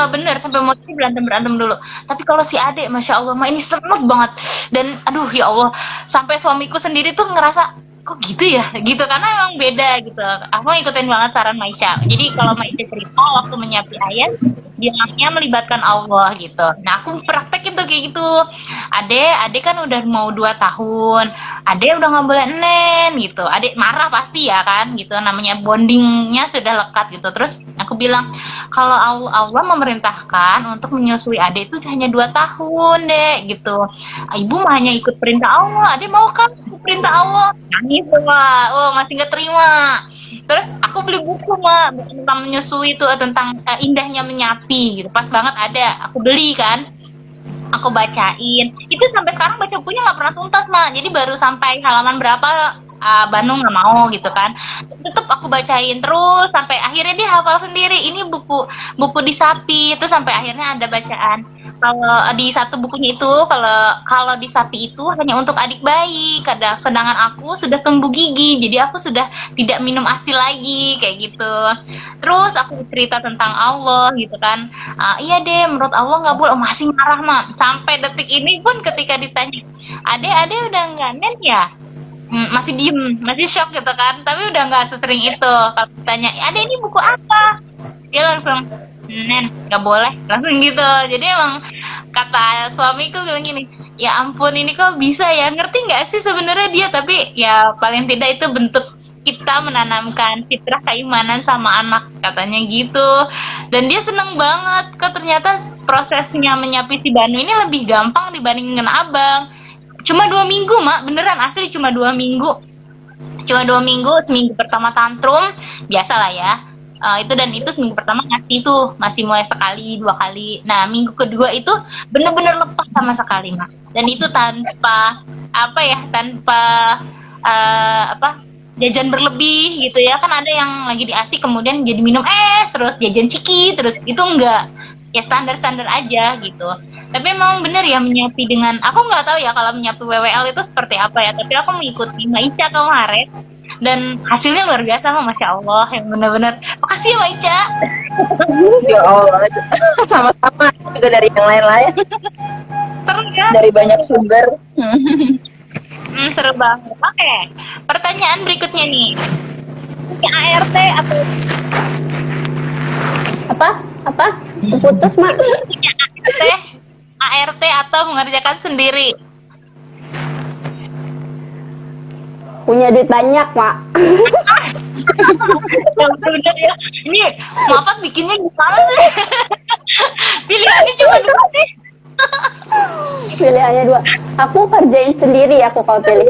Bener, sampai mau tidur berantem dulu. Tapi kalau si Ade, masya Allah, ini seneng banget. Dan aduh ya Allah, sampai suamiku sendiri tuh ngerasa, kok gitu ya, gitu, karena emang beda gitu. Aku ngikutin banget saran Maica. Jadi kalau Maica cerita waktu menyapi ayat, bilangnya melibatkan Allah gitu. Nah aku praktekin tuh kayak gitu. Ade kan udah mau 2 tahun, Ade udah nggak boleh nen gitu. Ade marah pasti ya kan gitu, namanya bondingnya sudah lekat gitu. Terus aku bilang, kalau Allah memerintahkan untuk menyusui Ade itu hanya 2 tahun deh gitu. Ibu mah hanya ikut perintah Allah. Ade mau kan ikut perintah Allah? Nangis tuh Ma, masih nggak terima. Terus aku beli buku Ma tentang menyusui itu, tentang indahnya menyapi gitu. Pas banget ada, aku beli kan, aku bacain. Itu sampai sekarang baca bukunya nggak pernah tuntas Ma. Jadi baru sampai halaman berapa Bandung nggak mau gitu kan. Tetep aku bacain terus sampai akhirnya dia hafal sendiri. Ini buku di sapi itu, sampai akhirnya ada bacaan, kalau di satu bukunya itu kalau di sapi itu hanya untuk adik bayi, sedangkan aku sudah tumbuh gigi, jadi aku sudah tidak minum ASI lagi kayak gitu. Terus aku cerita tentang Allah gitu kan. Iya deh, menurut Allah nggak boleh. Masih marah mak. Sampai detik ini pun ketika ditanya, ade udah nggak nen ya? Masih diem, masih shock gitu kan. Tapi udah nggak sesering itu. Kalau ditanya, ade ini buku apa? Dia langsung, nen nggak boleh, langsung gitu. Jadi emang kata suamiku bilang gini, ya ampun ini kok bisa ya, ngerti nggak sih sebenarnya dia, tapi ya paling tidak itu bentuk kita menanamkan fitrah keimanan sama anak, katanya gitu. Dan dia seneng banget kok, ternyata prosesnya menyapi si Banu ini lebih gampang dibandingin abang. Cuma 2 minggu mak, beneran asli cuma 2 minggu. Seminggu pertama tantrum biasa lah ya. Itu seminggu pertama ngasih tuh masih mulai sekali 2 kali. Nah minggu kedua itu bener-bener lepas sama sekali mak. Dan itu tanpa jajan berlebih gitu ya. Kan ada yang lagi di ASI kemudian jadi minum es terus jajan ciki terus, itu enggak, ya standar aja gitu. Tapi memang bener ya menyapi dengan, aku nggak tahu ya kalau menyapi WWL itu seperti apa ya, tapi aku mengikuti Mbak Ica kemarin dan hasilnya luar biasa mah, masya Allah, yang benar-benar makasih ya Mbak Ica. Ya Allah, sama-sama juga dari yang lain-lain, Seru ya, dari banyak sumber. seru banget. Oke, pertanyaan berikutnya nih, punya ART atau apa putus mak? punya ART atau mengerjakan sendiri? Punya duit banyak mak. Yang bener ya, ini maafat bikinnya gimana sih? Pilihannya cuma 2 sih. Pilihannya 2. Aku kerjain sendiri, aku kalau pilih.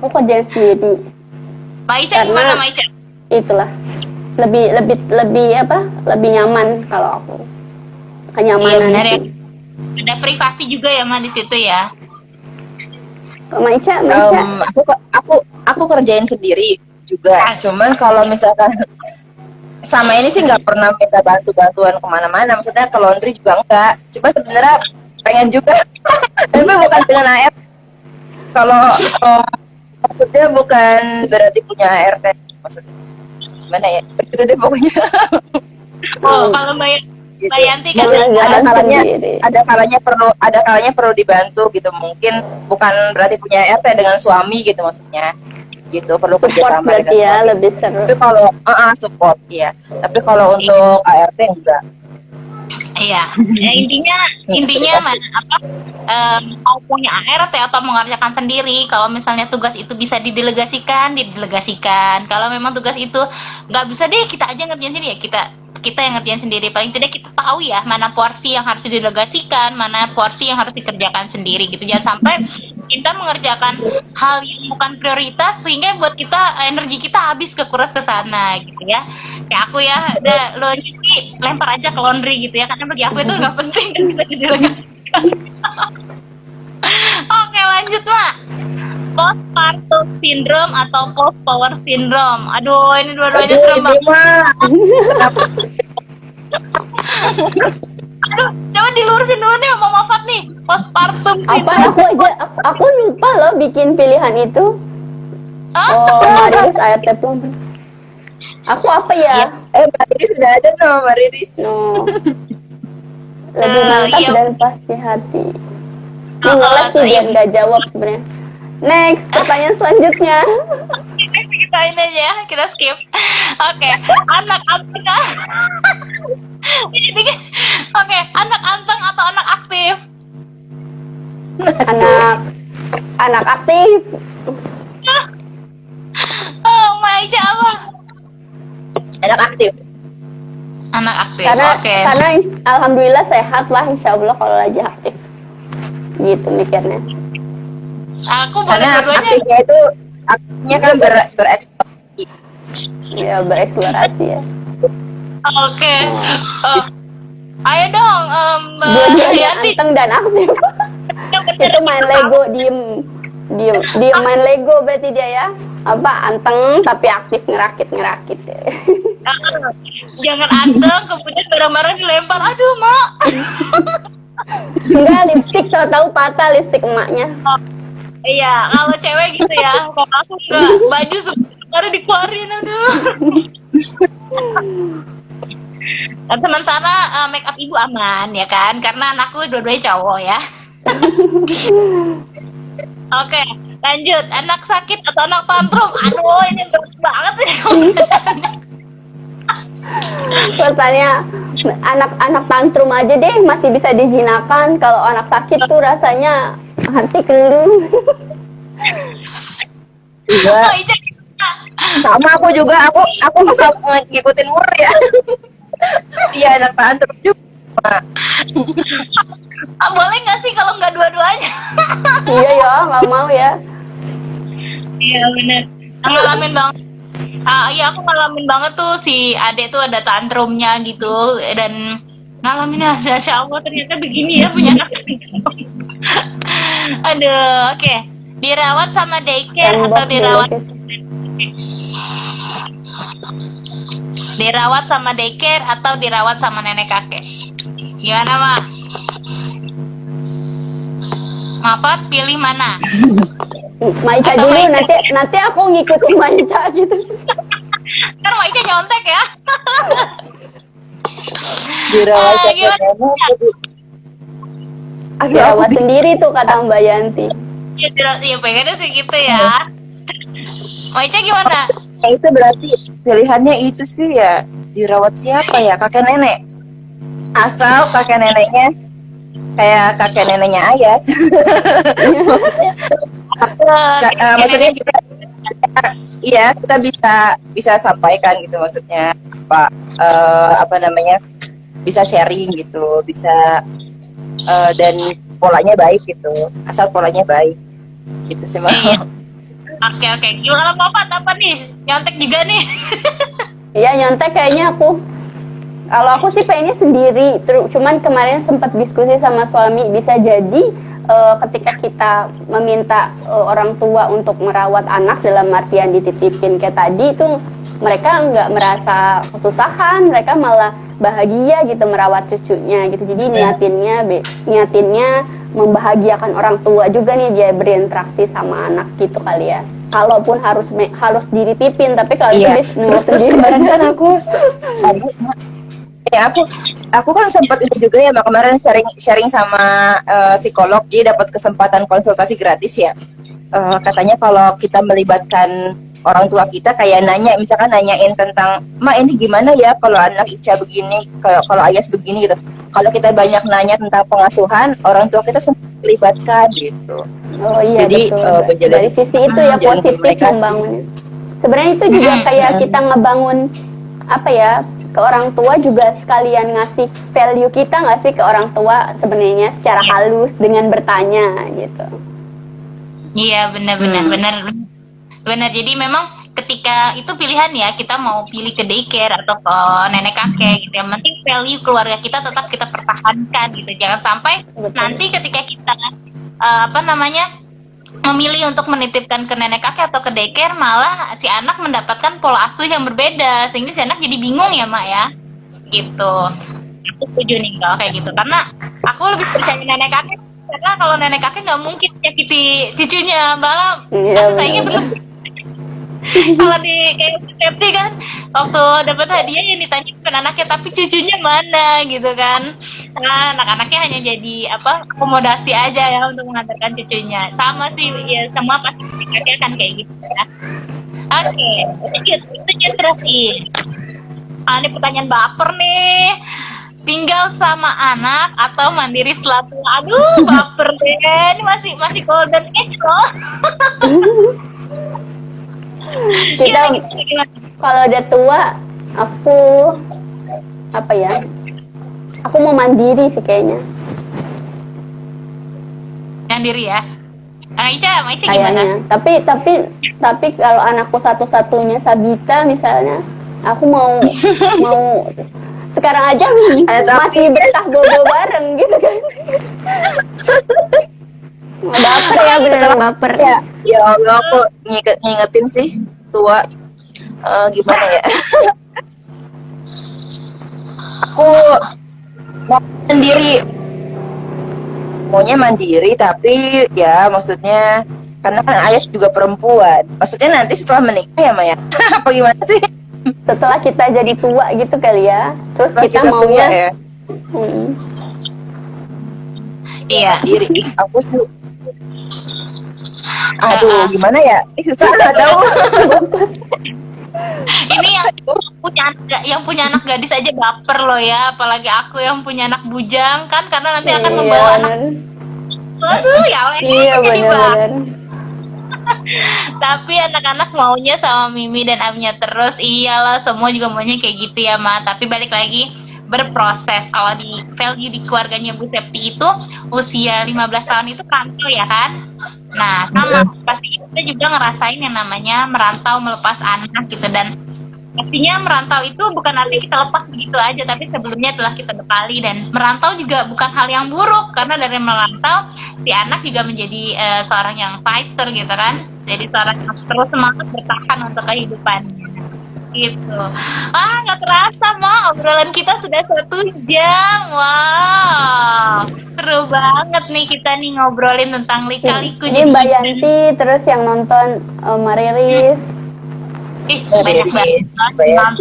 Aku kerjain sendiri. Mbak Ica gimana Mbak Ica? Itulah. Lebih nyaman kalau aku. Kenyamanan. Iya benar ya. Ada privasi juga ya Mbak di situ ya. Maica. Aku kerjain sendiri juga. Cuman kalau misalkan sama ini sih nggak pernah minta bantuan kemana-mana. Maksudnya ke laundry juga enggak. Cuma sebenarnya pengen juga, tapi bukan dengan ART. Kalau maksudnya bukan berarti punya ART. Maksudnya gimana ya? Begitu deh pokoknya. Kalau Mbak Yanti kan ada kalanya perlu dibantu gitu, mungkin bukan berarti punya RT dengan suami gitu, maksudnya gitu, perlu kerjasama dengan ya, suami. lebih seru. Tapi kalau support ya, tapi kalau untuk ART enggak. Iya, ya, intinya mau punya ART atau mengerjakan sendiri. Kalau misalnya tugas itu bisa didelegasikan. Kalau memang tugas itu nggak bisa deh, kita aja ngerjain sendiri ya, kita yang ngerjain sendiri. Paling tidak kita tahu ya mana porsi yang harus didelegasikan, mana porsi yang harus dikerjakan sendiri gitu. Jangan sampai kita mengerjakan hal yang bukan prioritas sehingga buat kita energi kita habis kekuras ke sana gitu ya. Kayak aku ya, lo sih lempar aja ke laundry gitu ya, karena bagi aku itu nggak penting dan bisa didelegasikan. Oke, lanjut Mak. Postpartum syndrome atau post power syndrome. Aduh, ini dua-duanya serem banget. Aduh, coba dilurusin dulu nih sama Mafat nih. Postpartum syndrome. Aku lupa loh bikin pilihan itu. Oh, Mariris ART belum. Aku apa ya? Mbak Riris sudah ada Mbak Riris. Lebih mantap dan pasti hati. Ngeles sih dia nggak jawab sebenarnya. Next, pertanyaan selanjutnya. Kita ini aja, kita skip. Oke, anak anteng. Oke, anak anteng atau anak aktif? Anak aktif. Oh, Maisha apa? Anak aktif. Anak aktif. Karena alhamdulillah sehat lah, insya Allah kalau lagi aktif. Gitu mikirnya. Karena aktifnya itu aktifnya kan bereksplorasi. Ya, bereksplorasi ya. Oke. Ayo dong, Dua-duanya anteng dan aktif. Itu main Lego, diem main Lego berarti dia ya. Apa, anteng tapi aktif ngerakit. Jangan anteng kemudian barang-barang dilempar. Aduh, Mak. Enggak, lipstik tahu-tahu patah lipstik emaknya. Iya, kalau cewek gitu ya. Kalau aku enggak, baju baru dikeluarin, aduh. Dan sementara make up ibu aman ya kan, karena anakku dua-duanya cowok ya. Oke, lanjut. Anak sakit atau anak tantrum? Aduh, ini berat banget sih. Pertanyaan anak tantrum aja deh masih bisa dijinakan. Kalau anak sakit tuh rasanya hati keliling. Iya. Oh, Ica, Sama aku juga, aku masa ngikutin Mur ya. Iya, anak tantrum juga. boleh nggak sih kalau nggak dua-duanya? Iya ya, nggak mau ya. Iya bener. Ngalamin banget. Iya aku ngalamin banget tuh si Ade tuh ada tantrumnya gitu dan ngalamin Masya Allah ternyata begini ya punya anak. Aduh, oke. Dirawat sama daycare Tembok atau dirawat dilukis. dirawat sama daycare atau dirawat sama nenek kakek? Gimana, Ma? Apa pilih mana? Maica Atau dulu, Maica? nanti aku ngikutin Maica gitu. Kan Maica nyontek ya. Dirawat sama Gimana? nenek. Aduh, Dirawat sendiri tuh kata Mbak Yanti. Iya pengennya sih gitu ya. Maica gimana? itu berarti pilihannya itu sih ya, dirawat siapa ya, kakek nenek. Asal kakek neneknya kayak kakek neneknya Ayas. Maksudnya iya kita bisa sampaikan gitu, maksudnya apa namanya, bisa sharing gitu, bisa dan polanya baik gitu, asal polanya baik gitu sih Mal. Iya. Oke. Gimana Bapak? Apa nih? Nyontek juga nih. Iya nyontek kayaknya aku. Kalau aku sih pengennya sendiri. Cuman kemarin sempat diskusi sama suami, bisa jadi ketika kita meminta orang tua untuk merawat anak dalam artian dititipin kayak tadi itu, mereka nggak merasa kesusahan, mereka malah bahagia gitu merawat cucunya gitu. Jadi niatinnya membahagiakan orang tua juga nih, dia berinteraksi sama anak gitu kali ya. Kalaupun harus dititipin, tapi kalau Iya. itu Terus kemarin kan aku kan sempat itu juga ya, Mak, kemarin sharing sama psikolog, dia dapat kesempatan konsultasi gratis ya. Katanya kalau kita melibatkan orang tua kita, kayak misalkan nanyain tentang, "Ma, ini gimana ya kalau anak Ica begini, kalau Ayas begini," gitu. Kalau kita banyak nanya tentang pengasuhan, orang tua kita sempat dilibatkan gitu. Oh iya, Jadi betul. Dari sisi itu ya jalan positif komunikasi. membangunnya. Sebenarnya itu juga kayak kita ngebangun apa ya, ke orang tua juga sekalian ngasih value kita nggak sih ke orang tua sebenarnya secara halus dengan bertanya gitu. Iya benar. Jadi memang ketika itu pilihan ya, kita mau pilih ke daycare atau ke nenek kakek gitu. Yang penting value keluarga kita tetap kita pertahankan gitu. Jangan sampai Betul. nanti ketika kita memilih untuk menitipkan ke nenek kakek atau ke daycare, malah si anak mendapatkan pola asuh yang berbeda sehingga si anak jadi bingung ya Mak ya. Gitu. Aku setuju nih kalau kayak gitu, karena aku lebih percaya nenek kakek, karena kalau nenek kakek nggak mungkin menyakiti cucunya, malah kasih sayangnya berlebih. Kalau di kayak Septi kan, waktu dapat hadiah yang ditanya bukan anaknya tapi cucunya mana gitu kan. Nah, anak-anaknya hanya jadi akomodasi aja ya untuk mengantarkan cucunya. Sama sih ya, semua pasti kakek kan kayak gitu ya. Oke, itu terakhir. Ini pertanyaan baper nih. Tinggal sama anak atau mandiri setelah tua? Aduh, baper deh. Ini masih golden age loh. Kita kalau udah tua, aku aku mau mandiri sih kayaknya. Mandiri ya. Ica gimana? Kayaknya. Tapi kalau anakku satu-satunya Sabita misalnya, aku mau sekarang aja masih betah bobo bareng gitu kan. Baper ya, beneran baper. Ya Allah, aku ngingetin sih tua. Gimana ya? Aku mau sendiri. maunya mandiri, tapi ya maksudnya karena kan Ayas juga perempuan. Maksudnya nanti setelah menikah ya Maya? Apa gimana sih? Setelah kita jadi tua gitu kali ya. Terus Setelah kita kita tua maunya ya Iya. mandiri. Aku sih aduh gimana ya? Susah nggak tahu. Ini yang punya anak gadis aja baper loh ya, apalagi aku yang punya anak bujang kan, karena nanti akan membawa anak. Aduh ya Allah, Iya jadi benar-benar. Tapi anak-anak maunya sama Mimi dan Amnya terus. Iyalah, semua juga maunya kayak gitu ya Ma. Tapi balik lagi, berproses. Kalau di value di keluarganya Bu Septi itu usia 15 tahun itu kantor ya kan. Nah sama pasti kita juga ngerasain yang namanya merantau, melepas anak gitu. Dan pastinya merantau itu bukan artinya kita lepas begitu aja, tapi sebelumnya telah kita bekali. Dan merantau juga bukan hal yang buruk, karena dari merantau si anak juga menjadi seorang yang fighter gitu kan, jadi seorang yang terus semangat bertahan untuk kehidupannya gitu. Nggak terasa Ma, obrolan kita sudah 1 jam. Wow, seru banget nih kita nih ngobrolin tentang lika-liku. Ini Mbak Yanti, terus yang nonton Mariris. Banyak banget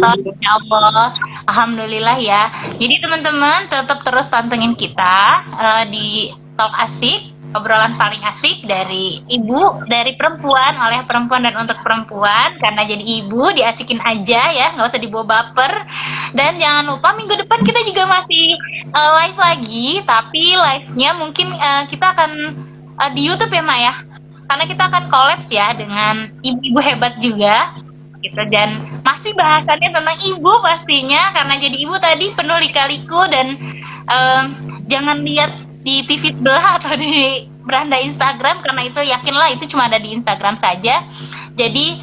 nonton, ya Allah, alhamdulillah ya. Jadi teman-teman tetap terus pantengin kita di Talk Asik, obrolan paling asik dari ibu, dari perempuan, oleh perempuan dan untuk perempuan. Karena jadi ibu diasikin aja ya, nggak usah dibawa baper. Dan jangan lupa minggu depan kita juga masih live lagi, tapi live-nya mungkin kita akan di YouTube ya Mak ya, karena kita akan collabs ya dengan ibu-ibu hebat juga gitu. Dan masih bahasannya tentang ibu pastinya, karena jadi ibu tadi penuh lika-liku. Dan jangan lihat di TV sebelah atau di beranda Instagram, karena itu yakinlah itu cuma ada di Instagram saja. Jadi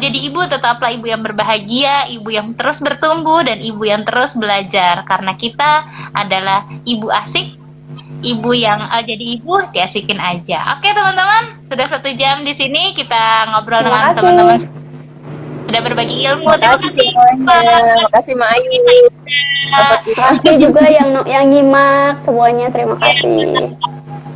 jadi ibu tetaplah ibu yang berbahagia, ibu yang terus bertumbuh, dan ibu yang terus belajar, karena kita adalah ibu asik, ibu yang jadi ibu diasikin aja. Oke teman-teman, sudah 1 jam di sini kita ngobrol dengan teman-teman, sudah berbagi ilmu. Terima kasih semuanya. Terima kasih Mak Ayu. Terima kasih juga yang nyimak semuanya, terima kasih.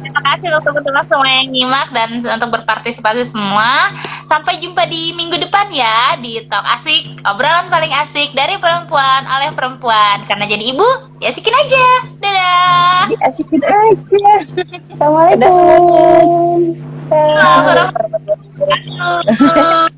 Terima kasih untuk teman-teman semua yang nyimak dan untuk berpartisipasi semua. Sampai jumpa di minggu depan ya di Talk Asik, obrolan paling asik dari perempuan oleh perempuan. Karena jadi ibu, ya asikin aja. Dadah. Asikin aja. Assalamualaikum. Dadah semuanya. Assalamualaikum warahmatullahi wabarakatuh.